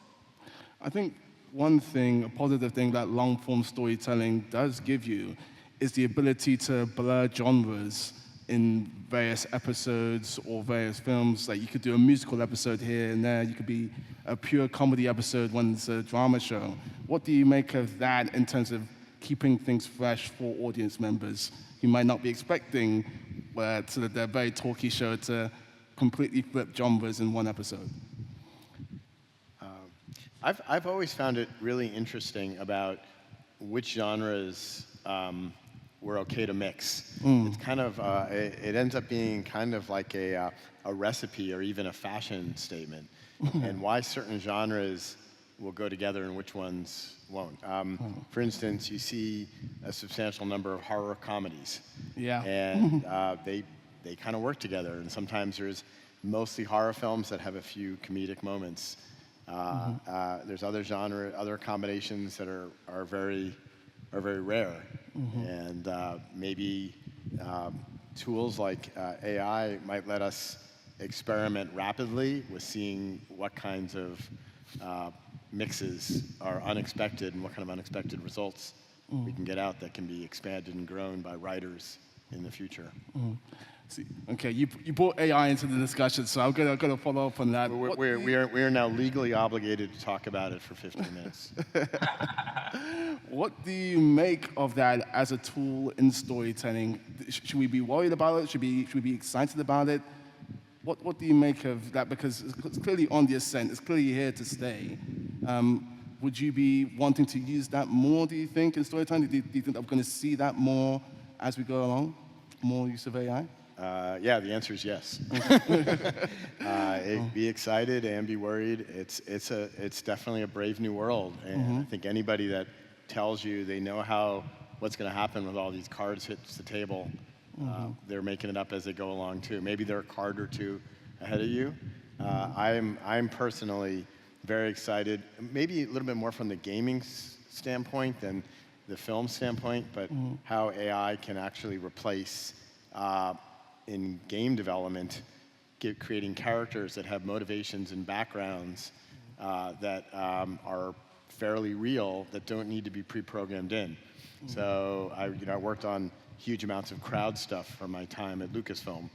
I think one thing, a positive thing that long-form storytelling does give you is the ability to blur genres in various episodes or various films. Like you could do a musical episode here and there. You could be a pure comedy episode when it's a drama show. What do you make of that in terms of keeping things fresh for audience members who might not be expecting sort of their very talky show to completely flip genres in one episode? I've always found it really interesting about which genres we're okay to mix. It's kind of it ends up being kind of like a recipe or even a fashion statement, and why certain genres will go together and which ones won't. For instance, you see a substantial number of horror comedies, and they kind of work together. And sometimes there's mostly horror films that have a few comedic moments. There's other other combinations that are very rare, and maybe tools like AI might let us experiment rapidly with seeing what kinds of mixes are unexpected and what kind of unexpected results we can get out that can be expanded and grown by writers in the future. See, okay, you brought AI into the discussion, so I'm gonna follow up on that. We are now legally obligated to talk about it for 15 minutes. What do you make of that as a tool in storytelling? Should we be worried about it? Should we be excited about it? What do you make of that? Because it's clearly on the ascent. It's clearly here to stay. Would you be wanting to use that more, do you think, in storytelling? Do you think that we're going to see that more as we go along? More use of AI? Yeah, the answer is yes. Be excited and be worried. It's definitely a brave new world, and I think anybody that tells you they know what's going to happen with all these cards hits the table, they're making it up as they go along too. Maybe they're a card or two ahead of you. I'm personally very excited, maybe a little bit more from the gaming standpoint than the film standpoint, but how AI can actually replace in game development, creating characters that have motivations and backgrounds that are fairly real, that don't need to be pre-programmed in. So I worked on huge amounts of crowd stuff from my time at Lucasfilm,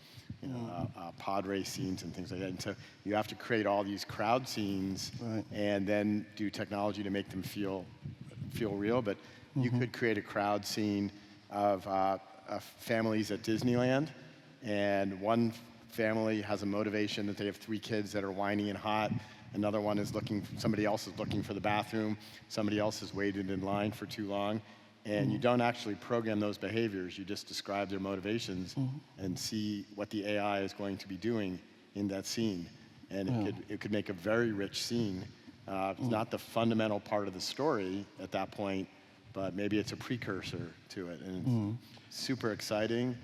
pod race scenes and things like that. And so you have to create all these crowd scenes and then do technology to make them feel real. But you could create a crowd scene of families at Disneyland, and one family has a motivation that they have 3 kids that are whiny and hot. Another one is somebody else is looking for the bathroom. Somebody else has waited in line for too long. And you don't actually program those behaviors. You just describe their motivations and see what the AI is going to be doing in that scene. And it could make a very rich scene. It's not the fundamental part of the story at that point, but maybe it's a precursor to it. And it's super exciting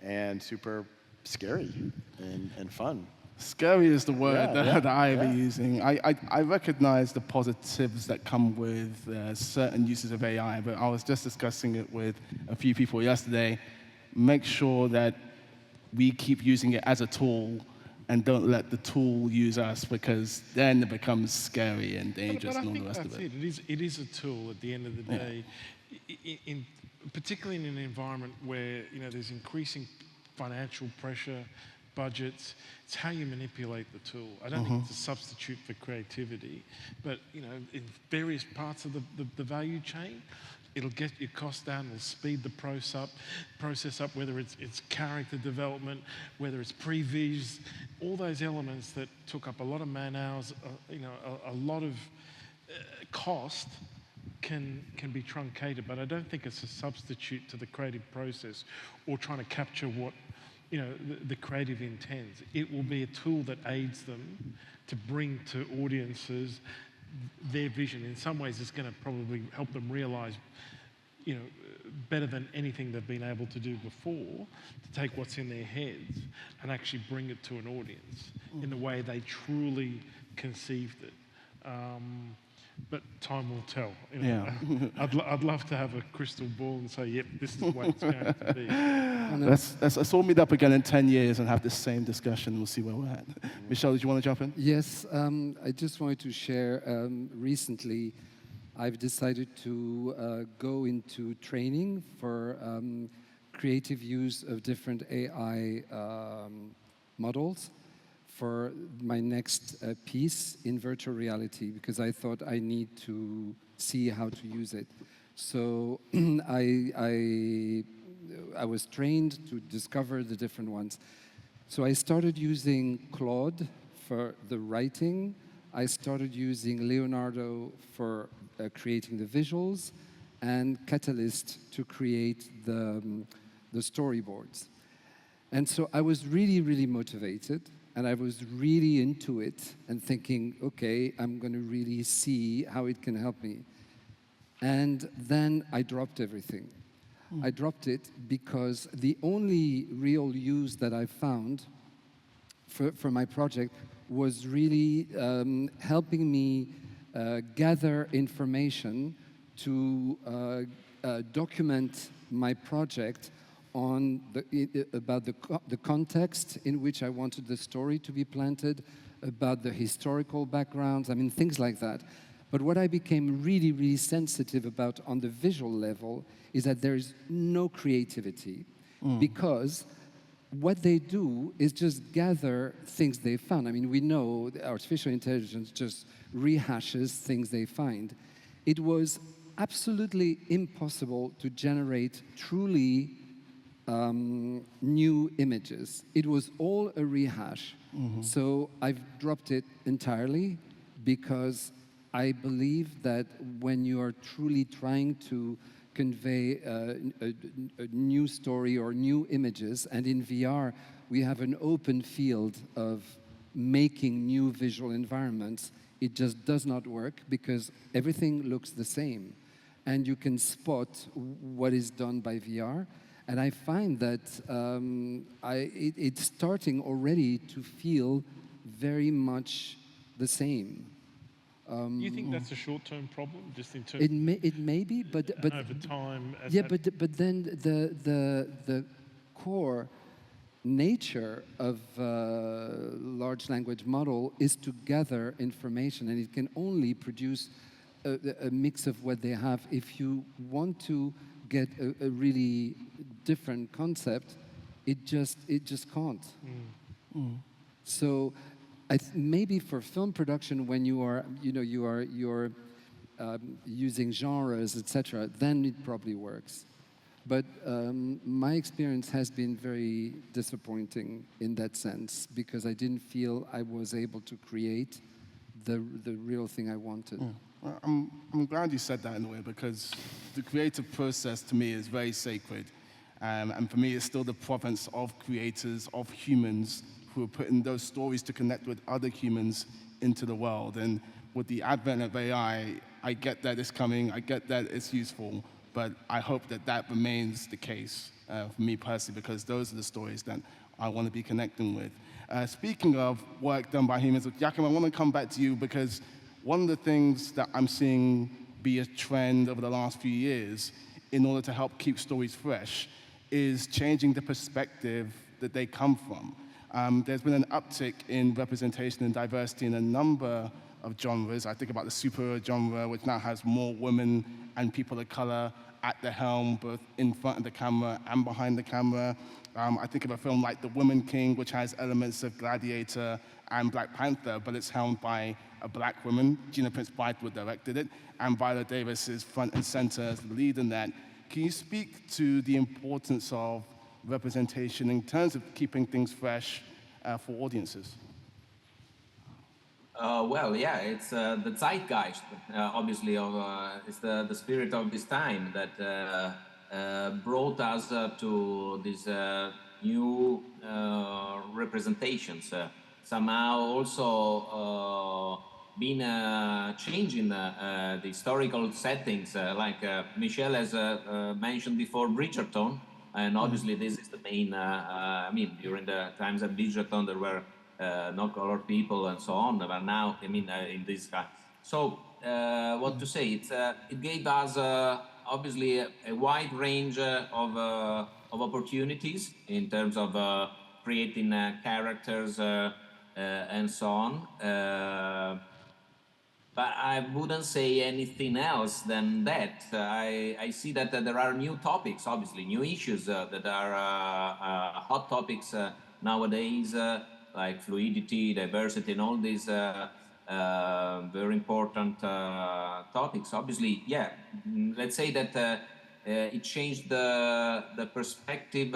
and super scary and fun. Scary is the word that I be using. I recognize the positives that come with certain uses of AI, but I was just discussing it with a few people yesterday. Make sure that we keep using it as a tool and don't let the tool use us, because then it becomes scary and dangerous and all the rest of it. It is a tool at the end of the day, particularly in an environment where there's increasing financial pressure, budgets. It's how you manipulate the tool. I don't think it's a substitute for creativity, but in various parts of the value chain, it'll get your costs down, it'll speed the process up, whether it's character development, whether it's pre-vis, all those elements that took up a lot of man hours, a lot of cost can be truncated, but I don't think it's a substitute to the creative process or trying to capture what the creative intends. It will be a tool that aids them to bring to audiences their vision. In some ways, it's going to probably help them realize, better than anything they've been able to do before, to take what's in their heads and actually bring it to an audience in the way they truly conceived it. But time will tell. I'd love to have a crystal ball and say, yep, this is what it's going to be. Let's all meet up again in 10 years and have the same discussion. We'll see where we're at. Michelle, did you want to jump in? Yes, I just wanted to share, recently I've decided to go into training for creative use of different AI models for my next piece in virtual reality, because I thought I need to see how to use it. So I was trained to discover the different ones. So I started using Claude for the writing. I started using Leonardo for creating the visuals, and Catalyst to create the storyboards. And so I was really, really motivated. And I was really into it and thinking, okay, I'm going to really see how it can help me. And then I dropped everything. I dropped it because the only real use that I found for my project was really helping me gather information to document my project on about the context in which I wanted the story to be planted, about the historical backgrounds, I mean, things like that. But what I became really, really sensitive about on the visual level is that there is no creativity because what they do is just gather things they found. I mean, we know that artificial intelligence just rehashes things they find. It was absolutely impossible to generate truly new images. It was all a rehash. So I've dropped it entirely because I believe that when you are truly trying to convey a new story or new images, and in VR we have an open field of making new visual environments, it just does not work because everything looks the same. And you can spot what is done by VR. And I find that it's starting already to feel very much the same. Do you think that's a short-term problem, just in terms It may be, but over time? yeah, but then the core nature of large language model is to gather information, and it can only produce a mix of what they have. If you want to get a really different concept, it just can't. So maybe for film production, when you are you're using genres, etc., then it probably works. But my experience has been very disappointing in that sense because I didn't feel I was able to create the real thing I wanted. Well, I'm glad you said that in a way because the creative process to me is very sacred. And for me, it's still the province of creators, of humans who are putting those stories to connect with other humans into the world. And with the advent of AI, I get that it's coming, I get that it's useful, but I hope that that remains the case for me personally because those are the stories that I want to be connecting with. Speaking of work done by humans, Jakob, I want to come back to you because one of the things that I'm seeing be a trend over the last few years in order to help keep stories fresh is changing the perspective that they come from. There's been an uptick in representation and diversity in a number of genres. I think about the superhero genre, which now has more women and people of color at the helm, both in front of the camera and behind the camera. I think of a film like The Woman King, which has elements of Gladiator and Black Panther, but it's helmed by a black woman. Gina Prince Bythewood directed it, and Viola Davis is front and center as the lead in that. Can you speak to the importance of representation in terms of keeping things fresh for audiences? Well, yeah, it's the zeitgeist, obviously, of it's the spirit of this time that brought us to these new representations. Somehow also been changing the historical settings, like Michel has mentioned before, Bridgerton, and obviously this is the main. I mean, during the times of Bridgerton, there were no colored people and so on. But now, I mean, in this guy. So, what to say? It gave us obviously a wide range of opportunities in terms of creating characters and so on. But I wouldn't say anything else than that. I see that there are new topics, obviously, new issues that are hot topics nowadays, like fluidity, diversity, and all these very important topics. Obviously, yeah, let's say that it changed the perspective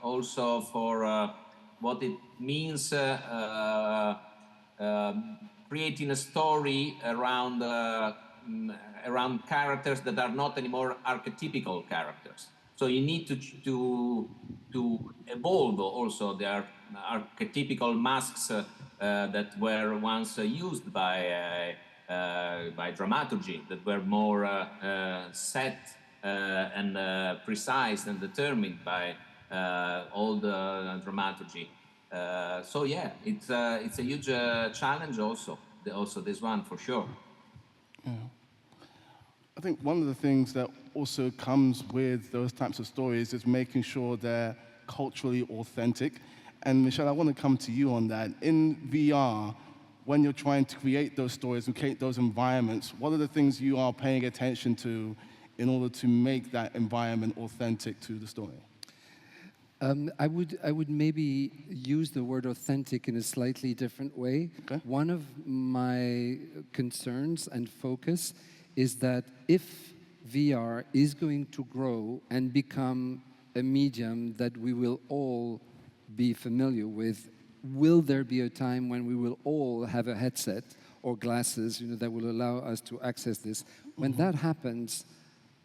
also for what it means creating a story around characters that are not anymore archetypical characters. So you need to evolve also the archetypical masks that were once used by dramaturgy, that were more set and precise and determined by all the dramaturgy. So yeah, it's a huge challenge also. Also this one for sure. I think one of the things that also comes with those types of stories is making sure they're culturally authentic. And Michelle, I want to come to you on that. In VR, when you're trying to create those stories and create those environments, what are the things you are paying attention to in order to make that environment authentic to the story? I would maybe use the word authentic in a slightly different way. Okay. One of my concerns and focus is that if VR is going to grow and become a medium that we will all be familiar with, will there be a time when we will all have a headset or glasses, that will allow us to access this? When that happens,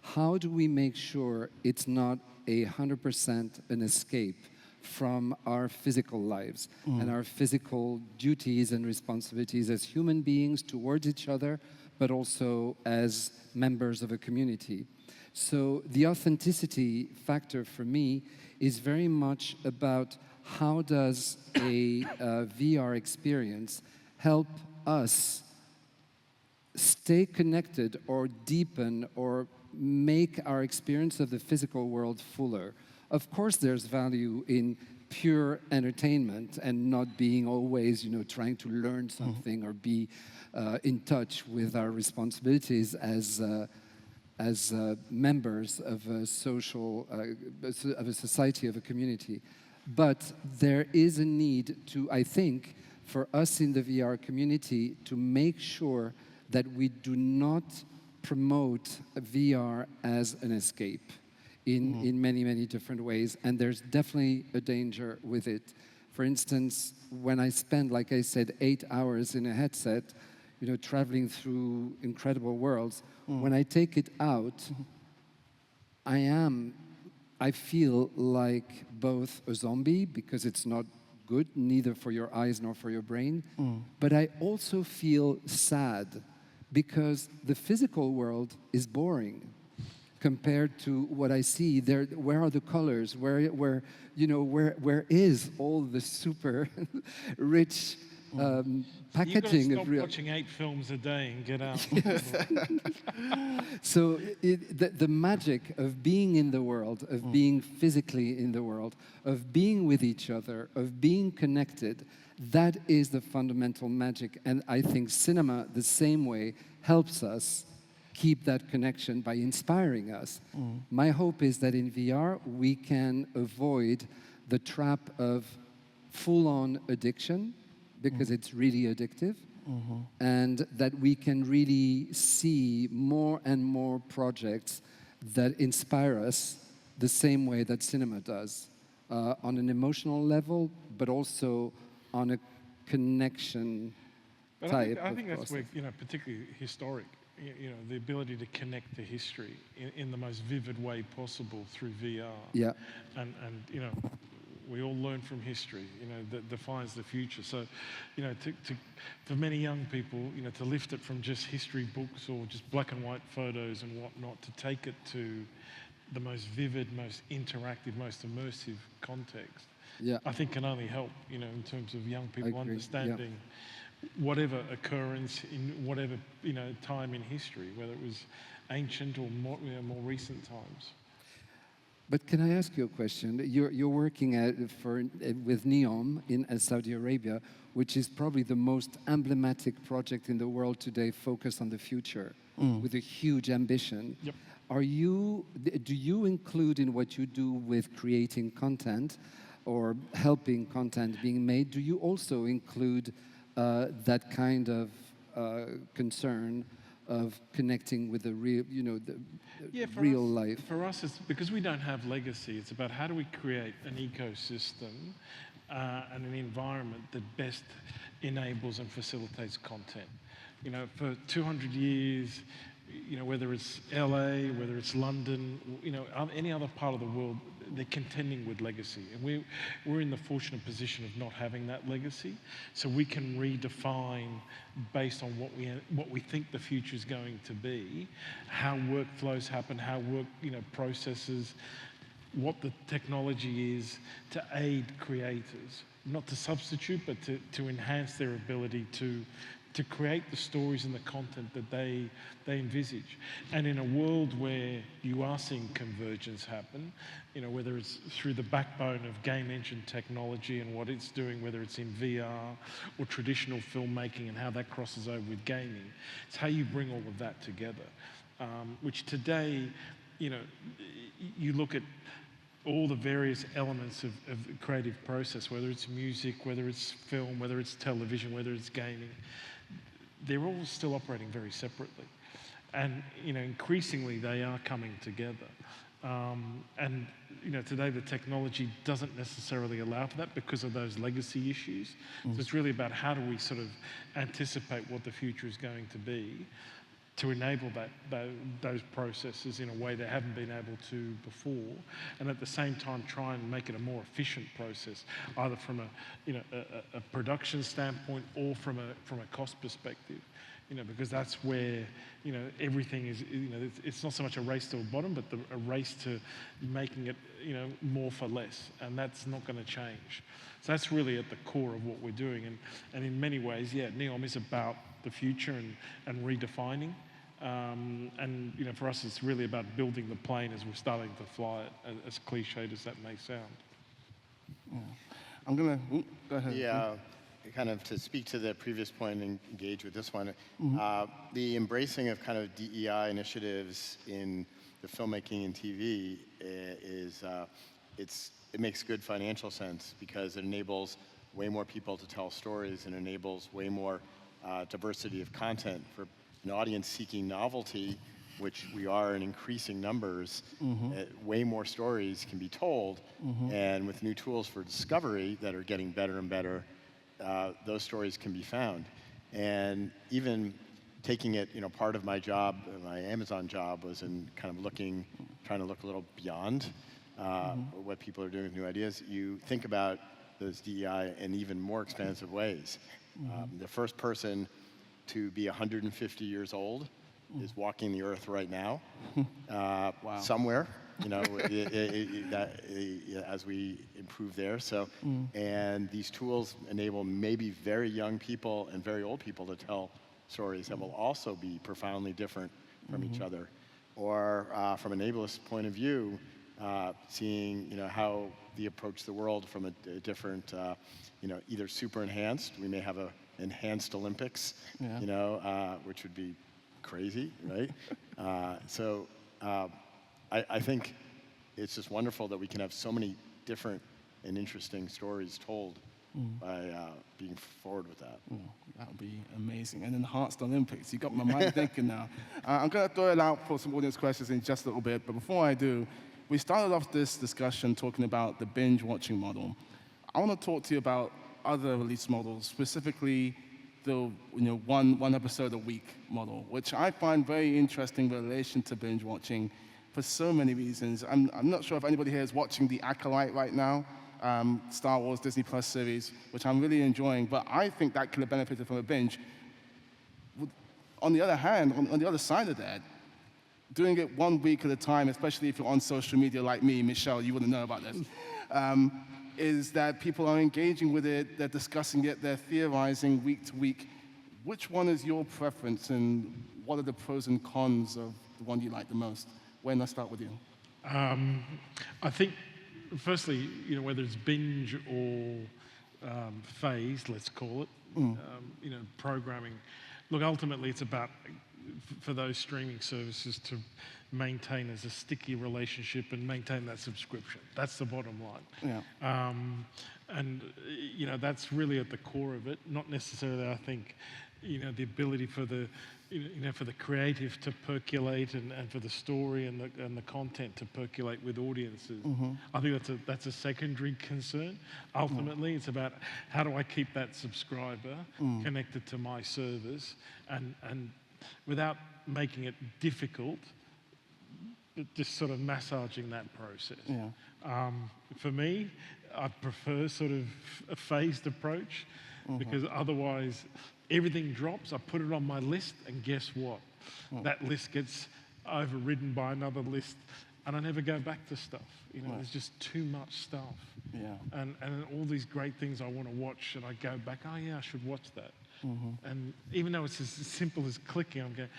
how do we make sure it's not 100% an escape from our physical lives and our physical duties and responsibilities as human beings towards each other, but also as members of a community? So the authenticity factor for me is very much about how does a VR experience help us stay connected or deepen or make our experience of the physical world fuller. Of course, there's value in pure entertainment and not being always, trying to learn something or be in touch with our responsibilities as members of a social, of a society, of a community. But there is a need to, I think, for us in the VR community to make sure that we do not promote VR as an escape in many, many different ways. And there's definitely a danger with it. For instance, when I spend, like I said, 8 hours in a headset, traveling through incredible worlds, when I take it out, I feel like both a zombie, because it's not good, neither for your eyes nor for your brain, but I also feel sad because the physical world is boring compared to what I see. Where are the colors? Where is all the super rich packaging You've got to of stop real? watching 8 films a day and get out. So the magic of being in the world, of being physically in the world, of being with each other, of being connected, that is the fundamental magic. And I think cinema, the same way, helps us keep that connection by inspiring us. My hope is that in VR, we can avoid the trap of full-on addiction, because it's really addictive, and that we can really see more and more projects that inspire us the same way that cinema does, on an emotional level, but also on a connection But type I of think that's process. where, particularly historic, the ability to connect to history in the most vivid way possible through VR. Yeah. And we all learn from history, that defines the future. So, for many young people, to lift it from just history books or just black and white photos and whatnot, to take it to the most vivid, most interactive, most immersive context, Yeah. I think can only help, in terms of young people agree, yeah. understanding whatever occurrence in whatever, time in history, whether it was ancient or more recent times. But can I ask you a question? You're working with NEOM in Saudi Arabia, which is probably the most emblematic project in the world today, focused on the future, with a huge ambition. Yep. Do you include in what you do with creating content or helping content being made, do you also include that kind of concern of connecting with the real, For real us, life? For us, it's because we don't have legacy. It's about how do we create an ecosystem and an environment that best enables and facilitates content. For 200 years, whether it's LA, whether it's London, any other part of the world, they're contending with legacy. And we're in the fortunate position of not having that legacy. So we can redefine based on what we think the future is going to be, how workflows happen, how work, processes, what the technology is to aid creators, not to substitute, but to enhance their ability to create the stories and the content that they envisage. And in a world where you are seeing convergence happen, whether it's through the backbone of game engine technology and what it's doing, whether it's in VR or traditional filmmaking and how that crosses over with gaming, it's how you bring all of that together. Which today, you look at all the various elements of the creative process, whether it's music, whether it's film, whether it's television, whether it's gaming, they're all still operating very separately. And, increasingly they are coming together. And, today the technology doesn't necessarily allow for that because of those legacy issues. So it's really about how do we sort of anticipate what the future is going to be to enable those processes in a way they haven't been able to before, and at the same time try and make it a more efficient process, either from a production standpoint or from a cost perspective. Because that's where everything is. It's not so much a race to the bottom, but a race to making it more for less, and that's not going to change. So that's really at the core of what we're doing, and in many ways, NEOM is about the future and redefining. And for us, it's really about building the plane as we're starting to fly it, as cliched as that may sound. Yeah. I'm gonna go ahead. Yeah, kind of to speak to the previous point and engage with this one. The embracing of kind of DEI initiatives in the filmmaking and TV it makes good financial sense because it enables way more people to tell stories and enables way more diversity of content for an audience seeking novelty, which we are in increasing numbers. Way more stories can be told, and with new tools for discovery that are getting better and better, those stories can be found. And even taking it, part of my job, my Amazon job, was in kind of trying to look a little beyond what people are doing with new ideas. You think about those DEI in even more expansive ways. The first person to be 150 years old is walking the earth right now, somewhere, as we improve there. So, and these tools enable maybe very young people and very old people to tell stories that will also be profoundly different from each other. Or from an ableist point of view, seeing, how they approach the world from a different, either super enhanced. We may have a enhanced Olympics, which would be crazy, right? I think it's just wonderful that we can have so many different and interesting stories told by being forward with that. That would be amazing. An enhanced Olympics. You got my mind thinking now. I'm going to throw it out for some audience questions in just a little bit, but before I do, we started off this discussion talking about the binge watching model. I want to talk to you about other release models, specifically the one episode a week model, which I find very interesting in relation to binge watching for so many reasons. I'm not sure if anybody here is watching The Acolyte right now, Star Wars Disney Plus series, which I'm really enjoying, but I think that could have benefited from a binge. On the other hand, on the other side of that, doing it 1 week at a time, especially if you're on social media like me, Michelle, you wouldn't know about this, is that people are engaging with it, they're discussing it, they're theorizing week to week. Which one is your preference, and what are the pros and cons of the one you like the most? When I start with you. I think, firstly, whether it's binge or phase, let's call it, programming. Look, ultimately, it's about, for those streaming services to maintain as a sticky relationship and maintain that subscription. That's the bottom line. Yeah. And that's really at the core of it. Not necessarily, I think, the ability for the for the creative to percolate and for the story and the content to percolate with audiences. I think that's a secondary concern. Ultimately, it's about how do I keep that subscriber connected to my service and without making it difficult, just sort of massaging that process. Yeah. For me, I prefer sort of a phased approach because otherwise everything drops. I put it on my list, and guess what? That list gets overridden by another list and I never go back to stuff. You know, there's just too much stuff. Yeah. And all these great things I want to watch, and I go back, oh yeah, I should watch that. And even though it's as simple as clicking, I'm going,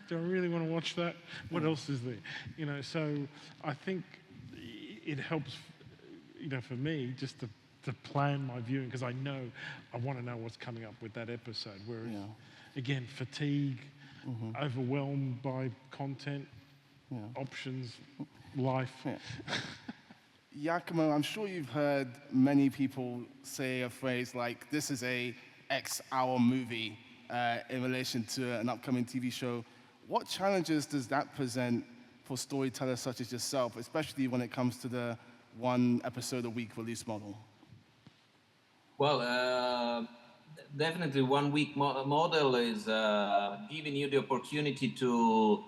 do I really want to watch that? What else is there? You know, so I think it helps, you know, for me just to plan my viewing, because I know I want to know what's coming up with that episode. Whereas, again, fatigue, overwhelmed by content, options, life. Giacomo, I'm sure you've heard many people say a phrase like, this is a X-hour movie in relation to an upcoming TV show. What challenges does that present for storytellers such as yourself, especially when it comes to the one episode a week release model? Well, definitely 1 week model is giving you the opportunity to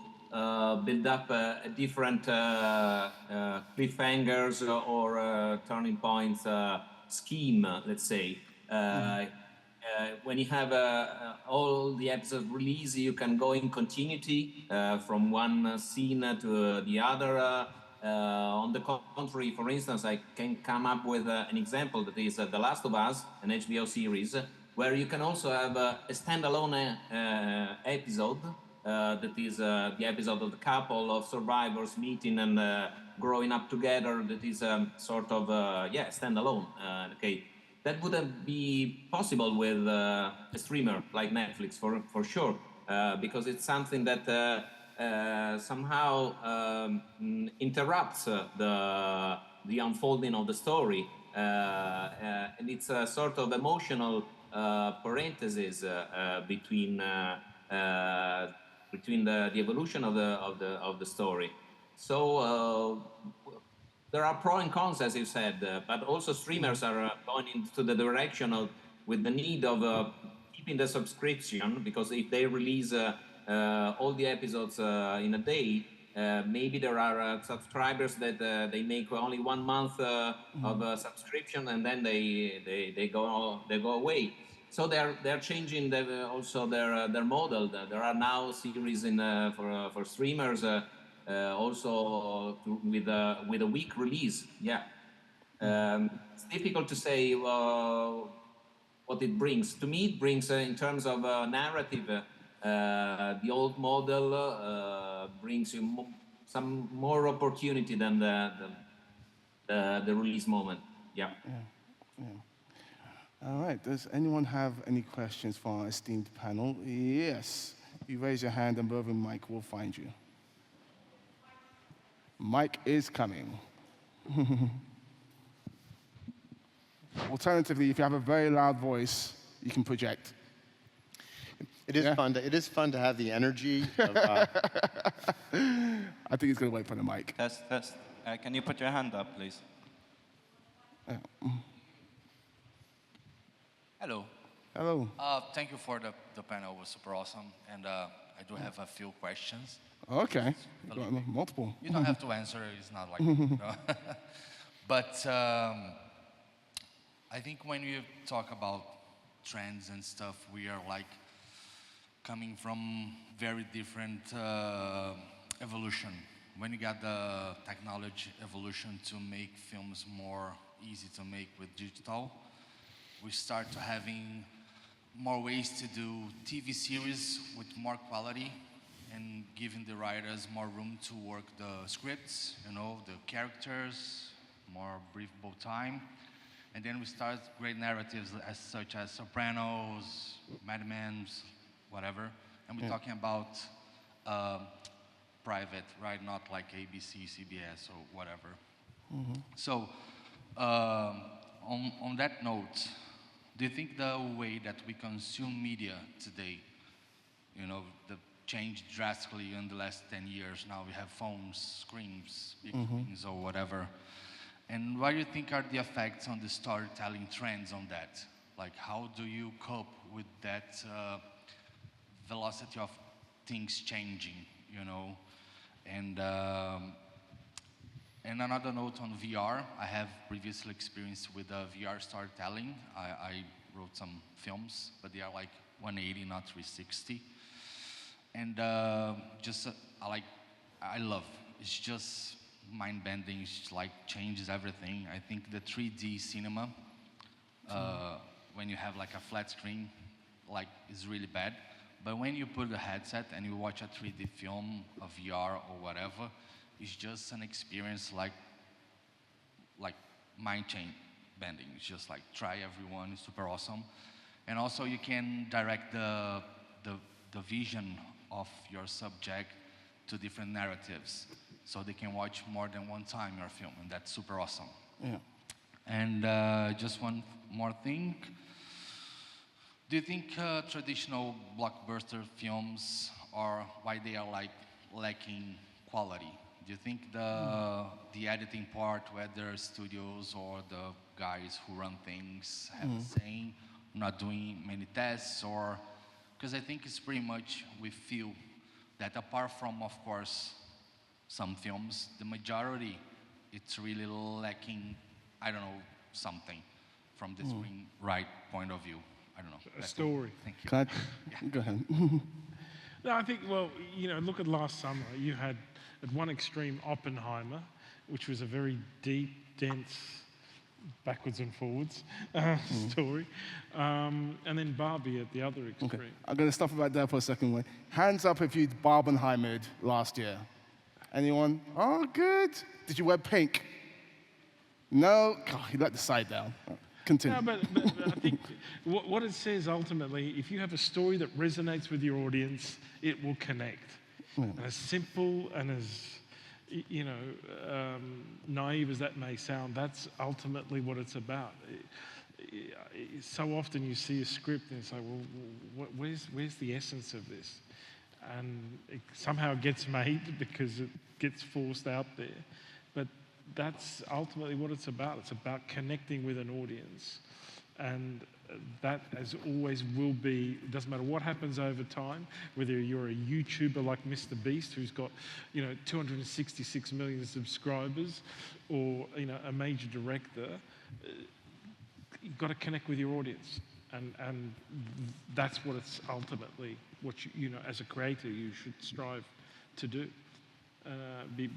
build up a different cliffhangers or turning points scheme, let's say. When you have all the episodes released, you can go in continuity from one scene to the other. On the contrary, for instance, I can come up with an example that is The Last of Us, an HBO series, where you can also have a standalone episode that is the episode of the couple of survivors meeting and growing up together. That is sort of standalone. Okay, that wouldn't be possible with a streamer like Netflix for sure, because it's something that somehow interrupts the unfolding of the story, and it's a sort of emotional parenthesis between the evolution of the story. So there are pros and cons, as you said, but also streamers are going into the direction of with the need of keeping the subscription, because if they release all the episodes in a day, maybe there are subscribers that they make only 1 month of subscription, and then they go away. So they're changing also their model. There are now series for streamers also with a week release. Yeah, it's difficult to say what it brings. To me, it brings in terms of narrative. The old model brings you some more opportunity than the release moment. Yeah. All right, does anyone have any questions for our esteemed panel? Yes, you raise your hand and Mervyn Mike will find you. Mike is coming. Alternatively, if you have a very loud voice, you can project. It is fun. It is fun to have the energy. Of, I think he's going to wait for the mic. Test. Can you put your hand up, please? Hello. Hello. Thank you for the panel. It was super awesome. And I do have a few questions. Okay. You got multiple. You don't have to answer. It's not like, you know. But I think when you talk about trends and stuff, we are like coming from very different evolution. When you got the technology evolution to make films more easy to make with digital, we start to having more ways to do TV series with more quality and giving the writers more room to work the scripts, you know, the characters, more breathable time. And then we start great narratives such as Sopranos, Mad Men, whatever. And we're talking about private, right? Not like ABC, CBS, or whatever. So on that note, do you think the way that we consume media today, you know, the changed drastically in the last 10 years? Now we have phones, screens, big screens, or whatever. And what do you think are the effects on the storytelling trends on that? Like, how do you cope with that velocity of things changing, you know? And another note on VR, I have previous experience with VR storytelling. I wrote some films, but they are like 180, not 360. And I love it's just mind-bending. It's like changes everything. I think the 3D cinema, when you have like a flat screen, like is really bad. But when you put a headset and you watch a 3D film, a VR or whatever, it's just an experience like mind chain bending. It's just like try everyone. It's super awesome. And also you can direct the vision of your subject to different narratives, so they can watch more than one time your film, and that's super awesome. Yeah. And just one more thing. Do you think traditional blockbuster films are why they are like lacking quality? Do you think the editing part, whether studios or the guys who run things have a saying, not doing many tests, or because I think it's pretty much we feel that apart from, of course, some films, the majority, it's really lacking, I don't know, something from the screenwrite point of view. I don't know. A story. Thank you. Can I? Go ahead. No, I think, well, you know, look at last summer. You had at one extreme Oppenheimer, which was a very deep, dense, backwards and forwards story, and then Barbie at the other extreme. Okay. I'm going to stop right there for a second. Wait. Hands up if you'd Barbenheimered last year. Anyone? Oh, good. Did you wear pink? No? God, you let the side down. Continue. No, but I think what it says ultimately, if you have a story that resonates with your audience, it will connect. And as simple and as naive as that may sound, that's ultimately what it's about. So often you see a script and say, well, where's the essence of this? And it somehow gets made because it gets forced out there. But that's ultimately what it's about. It's about connecting with an audience. And that, as always, will be, it doesn't matter what happens over time, whether you're a YouTuber like Mr. Beast, who's got, 266 million subscribers, or, a major director, you've got to connect with your audience. And that's what it's ultimately, what you as a creator, you should strive to do. Be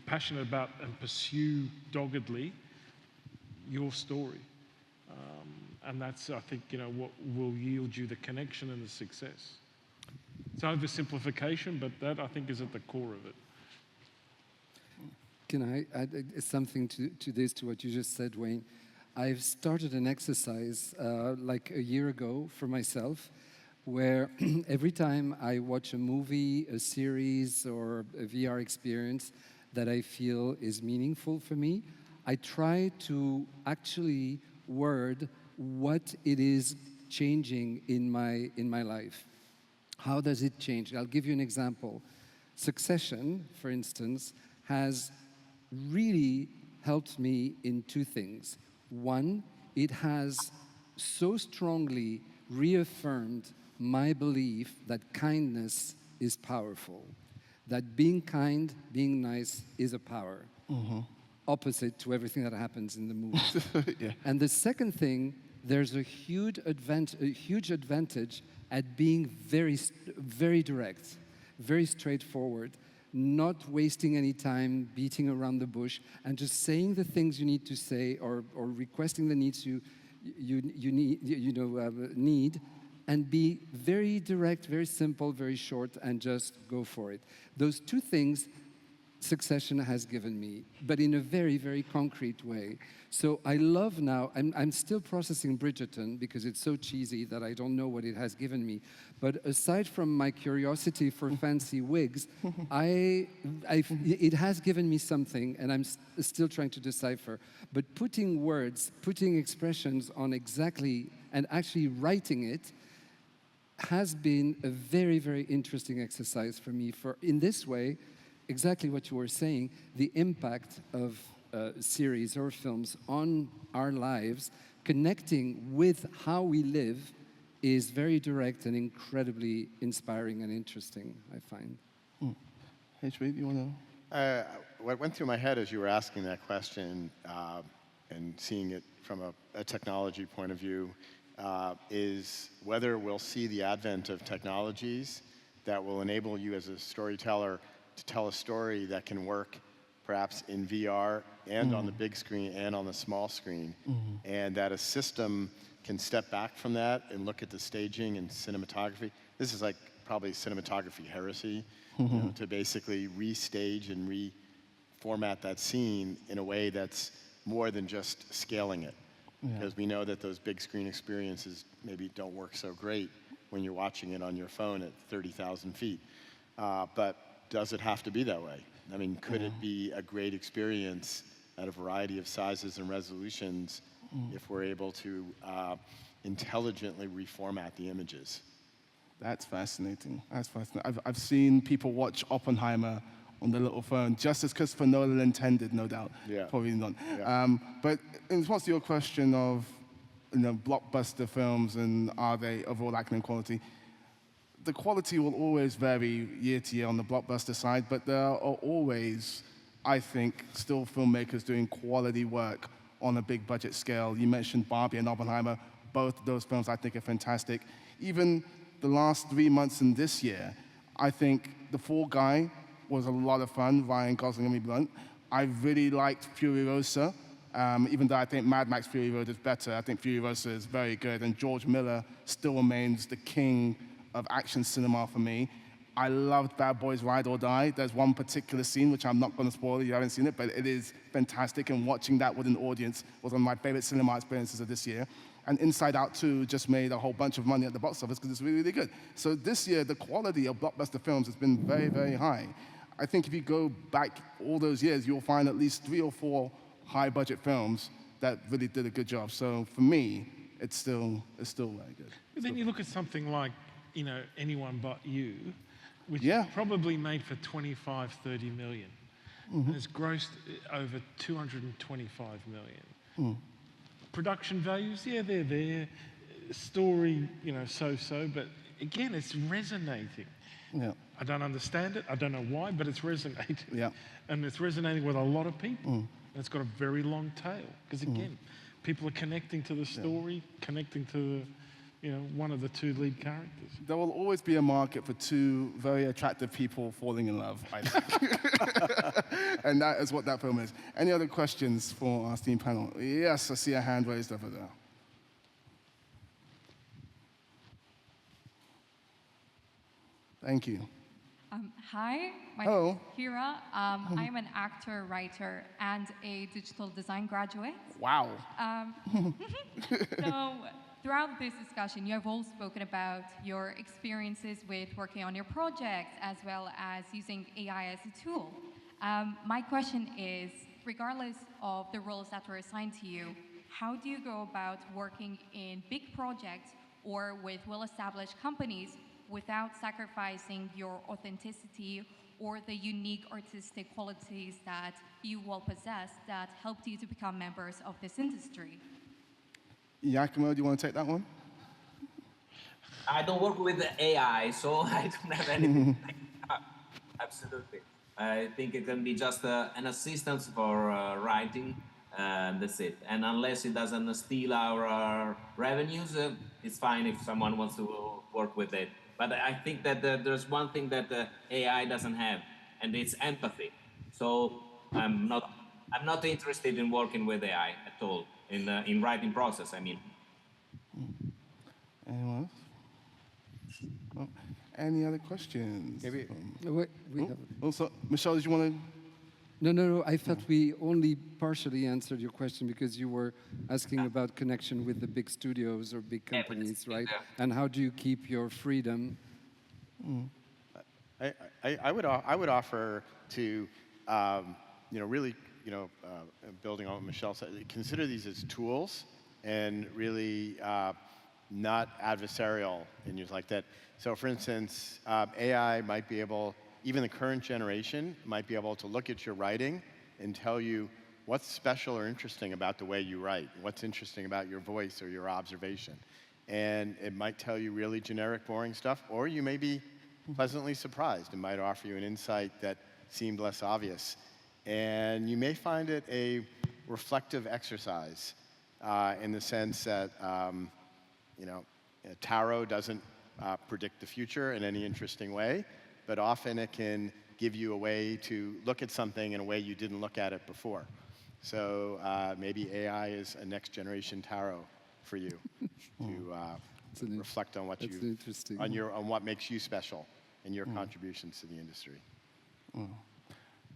passionate about and pursue doggedly your story. And that's, I think, what will yield you the connection and the success. It's oversimplification, but that, I think, is at the core of it. Can I add something to this, to what you just said, Wayne? I've started an exercise like a year ago for myself, where every time I watch a movie, a series, or a VR experience that I feel is meaningful for me, I try to actually word what it is changing in my life. How does it change? I'll give you an example. Succession, for instance, has really helped me in two things. One, it has so strongly reaffirmed my belief that kindness is powerful, that being kind, being nice is a power, opposite to everything that happens in the movie. Yeah. And the second thing, there's a huge advantage at being very direct, very straightforward, not wasting any time beating around the bush, and just saying the things you need to say, or requesting the needs you need, and be very direct, very simple, very short, and just go for it. Those two things Succession has given me, but in a very, very concrete way. So I love now, I'm still processing Bridgerton because it's so cheesy that I don't know what it has given me. But aside from my curiosity for fancy wigs, it has given me something, and I'm still trying to decipher. But putting words, putting expressions on exactly, and actually writing it, has been a very, very interesting exercise for me. In this way, exactly what you were saying, the impact of series or films on our lives, connecting with how we live, is very direct and incredibly inspiring and interesting, I find. HB, do you want to? What went through my head as you were asking that question and seeing it from a technology point of view is whether we'll see the advent of technologies that will enable you as a storyteller to tell a story that can work perhaps in VR and on the big screen and on the small screen, and that a system can step back from that and look at the staging and cinematography. This is like probably cinematography heresy, you know, to basically restage and reformat that scene in a way that's more than just scaling it. Because we know that those big screen experiences maybe don't work so great when you're watching it on your phone at 30,000 feet. But does it have to be that way? I mean, could it be a great experience at a variety of sizes and resolutions if we're able to intelligently reformat the images? That's fascinating. That's fascinating. I've seen people watch Oppenheimer on their little phone, just as Christopher Nolan intended, no doubt. Yeah. Probably not. Yeah. But in response to your question of, you know, blockbuster films and are they overall lacking in quality, the quality will always vary year to year on the blockbuster side, but there are always, I think, still filmmakers doing quality work on a big budget scale. You mentioned Barbie and Oppenheimer. Both of those films I think are fantastic. Even the last 3 months in this year, I think The Fall Guy was a lot of fun, Ryan Gosling and Emily Blunt. I really liked Furiosa, even though I think Mad Max Fury Road is better. I think Furiosa is very good, and George Miller still remains the king of action cinema for me. I loved Bad Boys Ride or Die. There's one particular scene, which I'm not going to spoil if you haven't seen it, but it is fantastic, and watching that with an audience was one of my favorite cinema experiences of this year. And Inside Out 2 just made a whole bunch of money at the box office because it's really, really good. So this year, the quality of blockbuster films has been very, very high. I think if you go back all those years, you'll find at least 3 or 4 high-budget films that really did a good job. So for me, it's still very good. But then you look at something like, you know, Anyone But You, which Yeah. probably made for 25, 30 million. And it's grossed over 225 million. Production values, yeah, they're there. Story, you know, so-so, but again, it's resonating. Yeah. I don't understand it, I don't know why, but it's resonating. Yeah. And it's resonating with a lot of people. And it's got a very long tail. Because again, people are connecting to the story, connecting to the, you know, one of the 2 lead characters. There will always be a market for 2 very attractive people falling in love, I think. And that is what that film is. Any other questions for our esteemed panel? Yes, I see a hand raised over there. Thank you. Hi, my Hello. name is Kira. I'm an actor, writer, and a digital design graduate. Wow. So throughout this discussion, you have all spoken about your experiences with working on your projects as well as using AI as a tool. My question is, regardless of the roles that were assigned to you, how do you go about working in big projects or with well-established companies without sacrificing your authenticity or the unique artistic qualities that you all possess that helped you to become members of this industry? Giacomo, do you want to take that one? I don't work with the AI, so I don't have anything. Absolutely. I think it can be just an assistance for writing, and that's it. And unless it doesn't steal our revenues, it's fine if someone wants to work with it. But I think that there's one thing that AI doesn't have, and it's empathy. So I'm not interested in working with AI at all in writing process. I mean. Anyone else? Well, any other questions? Maybe. We have. Also, Michelle, did you want to? No. I felt we only partially answered your question because you were asking about connection with the big studios or big companies, right? Yeah. And how do you keep your freedom? I would offer to, really, building on what Michelle said, consider these as tools and really not adversarial and use like that. So for instance, AI might be able, even the current generation might be able to look at your writing and tell you what's special or interesting about the way you write, what's interesting about your voice or your observation. And it might tell you really generic, boring stuff, or you may be pleasantly surprised. It might offer you an insight that seemed less obvious. And you may find it a reflective exercise in the sense that, tarot doesn't predict the future in any interesting way, but often it can give you a way to look at something in a way you didn't look at it before. So maybe AI is a next generation tarot for you to reflect on what on what makes you special and your contributions to the industry.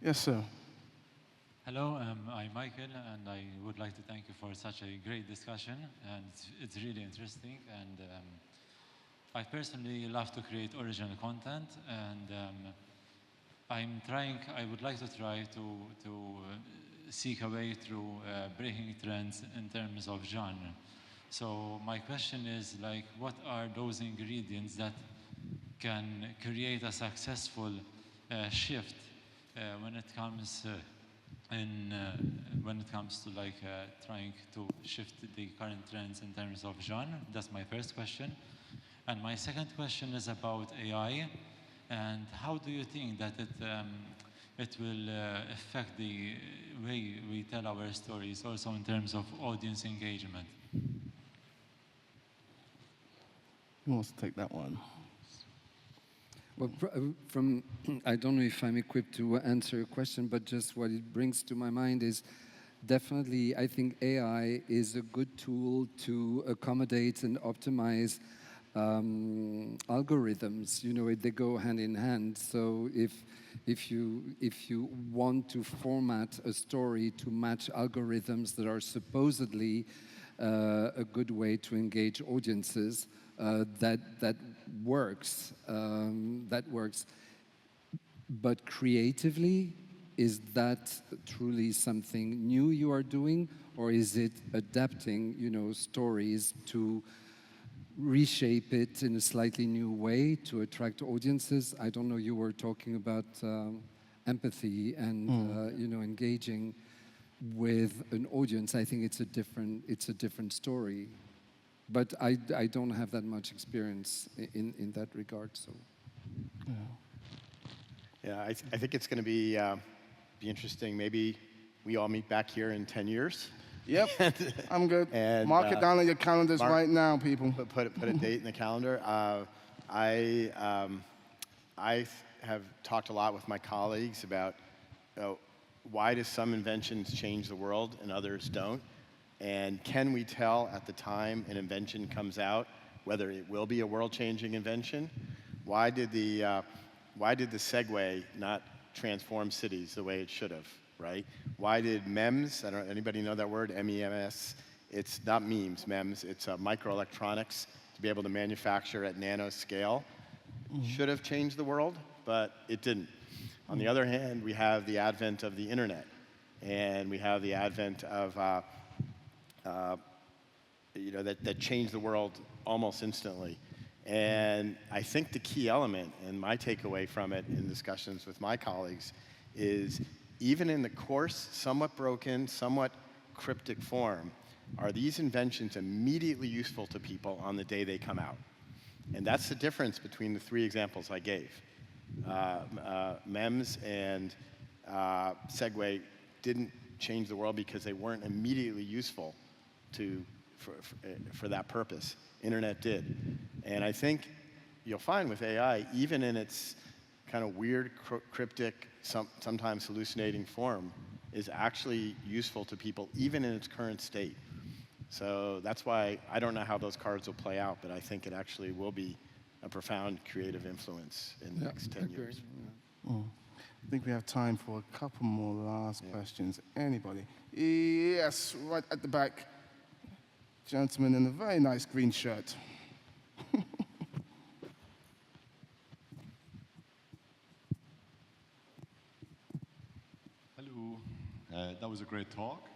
Yes, sir. Hello, I'm Michael, and I would like to thank you for such a great discussion, and it's really interesting. And I personally love to create original content, and I would like to try to seek a way through breaking trends in terms of genre. So my question is, like, what are those ingredients that can create a successful shift when it comes to like trying to shift the current trends in terms of genre? That's my first question. And my second question is about AI, and how do you think that it will affect the way we tell our stories, also in terms of audience engagement? Who wants to take that one? Well, I don't know if I'm equipped to answer your question, but just what it brings to my mind is definitely, I think AI is a good tool to accommodate and optimize algorithms. You know, they go hand in hand. So if you want to format a story to match algorithms that are supposedly a good way to engage audiences, that works. That works. But creatively, is that truly something new you are doing, or is it adapting, you know, stories to reshape it in a slightly new way to attract audiences? I don't know. You were talking about empathy and you know, engaging with an audience. I think it's a different story. But I don't have that much experience in that regard. So, yeah, I think it's going to be interesting. Maybe we all meet back here in 10 years. Yep, I'm good. And, mark it down on your calendars right now, people. Put a date in the calendar. I have talked a lot with my colleagues about why do some inventions change the world and others don't? And can we tell at the time an invention comes out whether it will be a world-changing invention? Why did the Segway not transform cities the way it should have, right? Why did MEMS, anybody know that word, M-E-M-S? It's not memes, MEMS, it's microelectronics to be able to manufacture at nanoscale. Should have changed the world, but it didn't. On the other hand, we have the advent of the internet, and we have the advent of you know, that changed the world almost instantly. And I think the key element, and my takeaway from it in discussions with my colleagues, is even in the coarse, somewhat broken, somewhat cryptic form, are these inventions immediately useful to people on the day they come out? And that's the difference between the three examples I gave. MEMS and Segway didn't change the world because they weren't immediately useful for that purpose. Internet did. And I think you'll find with AI, even in its kind of weird, cryptic, sometimes hallucinating form, is actually useful to people, even in its current state. So that's why I don't know how those cards will play out, but I think it actually will be a profound creative influence in the next 10 years. I think we have time for a couple more last questions. Anybody? Yes, right at the back. Gentleman in a very nice green shirt. Hello. That was a great talk.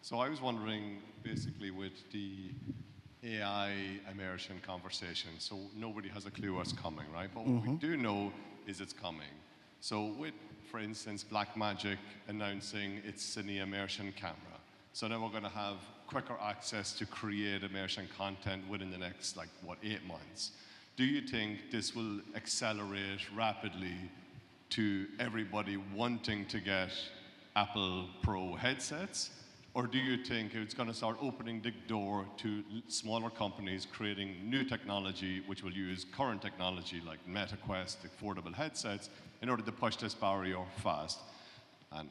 So I was wondering, basically, with the AI immersion conversation, so nobody has a clue what's coming, right? But what we do know is it's coming. So with, for instance, Blackmagic announcing its Cine immersion camera, so now we're going to have quicker access to create immersion content within the next, 8 months. Do you think this will accelerate rapidly to everybody wanting to get Apple Pro headsets? Or do you think it's going to start opening the door to smaller companies creating new technology which will use current technology like MetaQuest, affordable headsets, in order to push this barrier fast? And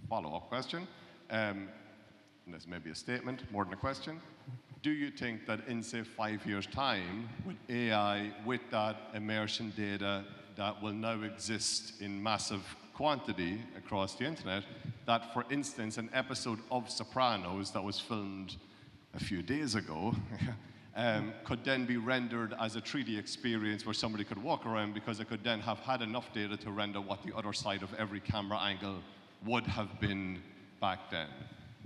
follow-up question, and this may be a statement more than a question. Do you think that in, say, 5 years' time, with AI, with that immersion data that will now exist in massive quantity across the internet, that, for instance, an episode of Sopranos that was filmed a few days ago could then be rendered as a 3D experience where somebody could walk around because it could then have had enough data to render what the other side of every camera angle would have been back then?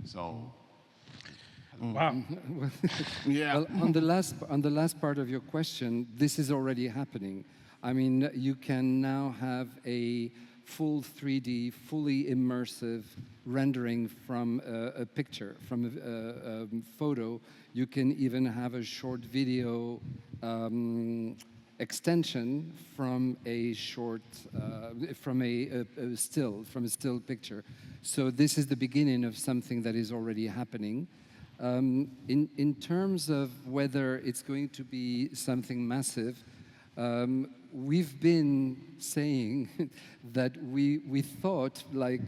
So... Wow. Yeah. Well, on the last part of your question, this is already happening. I mean, you can now have a full 3D, fully immersive rendering from a picture, from a photo. You can even have a short video extension from a short, from a still picture. So this is the beginning of something that is already happening. In terms of whether it's going to be something massive, we've been saying that we thought, like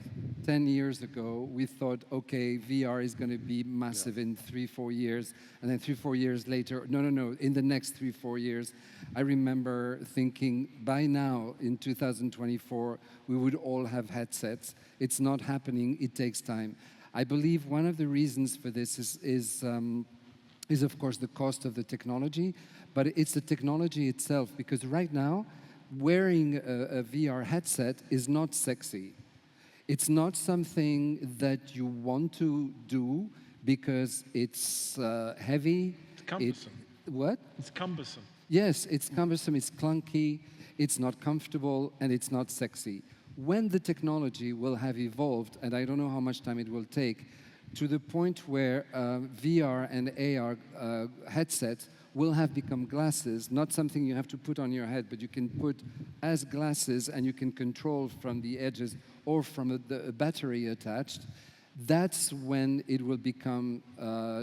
10 years ago, we thought, okay, VR is going to be massive in 3-4 years, and then 3-4 years later, no, in the next 3-4 years. I remember thinking by now, in 2024, we would all have headsets. It's not happening, it takes time. I believe one of the reasons for this is of course the cost of the technology, but it's the technology itself, because right now wearing a VR headset is not sexy. It's not something that you want to do because it's heavy. It's cumbersome. What? It's cumbersome. Yes, it's cumbersome, it's clunky, it's not comfortable, and it's not sexy. When the technology will have evolved, and I don't know how much time it will take, to the point where VR and AR headsets will have become glasses, not something you have to put on your head, but you can put as glasses and you can control from the edges or from a battery attached, that's when it will become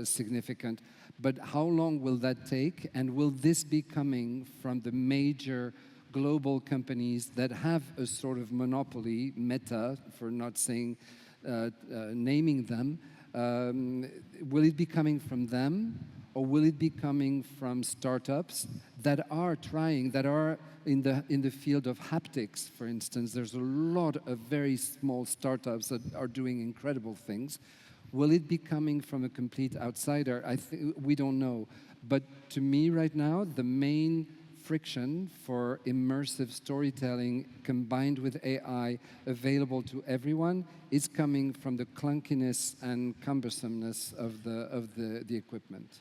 significant. But how long will that take? And will this be coming from the major global companies that have a sort of monopoly, Meta, for not saying, naming them? Will it be coming from them, or will it be coming from startups that are trying, that are in the field of haptics, for instance? There's a lot of very small startups that are doing incredible things. Will it be coming from a complete outsider? We don't know. But to me right now, the main friction for immersive storytelling combined with AI available to everyone is coming from the clunkiness and cumbersomeness of the equipment.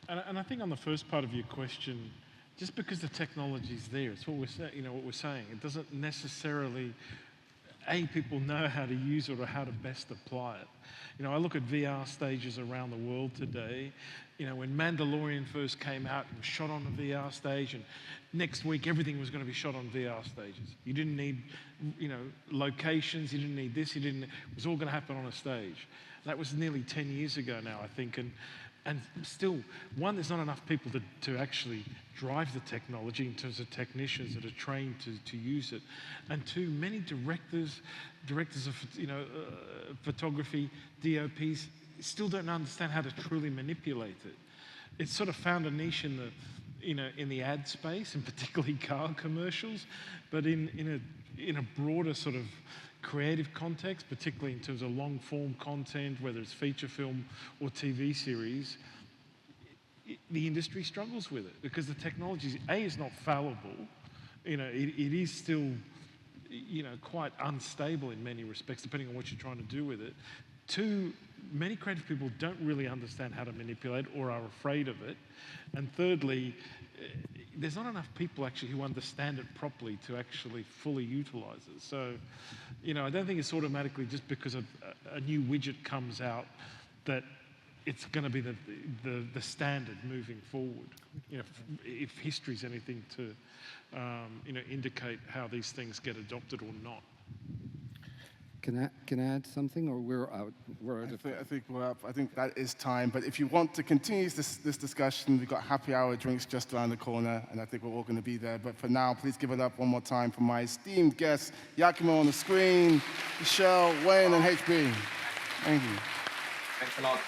And I think on the first part of your question, just because the technology is there, it's what we're saying. It doesn't necessarily, people know how to use it or how to best apply it. I look at VR stages around the world today. When Mandalorian first came out, it was shot on a VR stage, and next week everything was going to be shot on VR stages. You didn't need, locations. You didn't need this. It was all going to happen on a stage. That was nearly 10 years ago now, I think, and still, one, there's not enough people to actually drive the technology in terms of technicians that are trained to use it. And two, many directors of photography, DOPs, still don't understand how to truly manipulate it. It's sort of found a niche in the ad space, and particularly car commercials, but in a broader sort of creative context, particularly in terms of long-form content, whether it's feature film or TV series, the industry struggles with it because the technology is not fallible. It is still quite unstable in many respects, depending on what you're trying to do with it. Two, many creative people don't really understand how to manipulate or are afraid of it. And thirdly, there's not enough people actually who understand it properly to actually fully utilize it. So, I don't think it's automatically just because a new widget comes out that it's going to be the standard moving forward. If history's anything to indicate how these things get adopted or not. Can I add something, or we're out? We're out of time. I think we're up. I think that is time. But if you want to continue this discussion, we've got happy hour drinks just around the corner, and I think we're all going to be there. But for now, please give it up one more time for my esteemed guests, Giacomo on the screen, Michelle, Wayne, and HB. Thank you. Thanks a lot.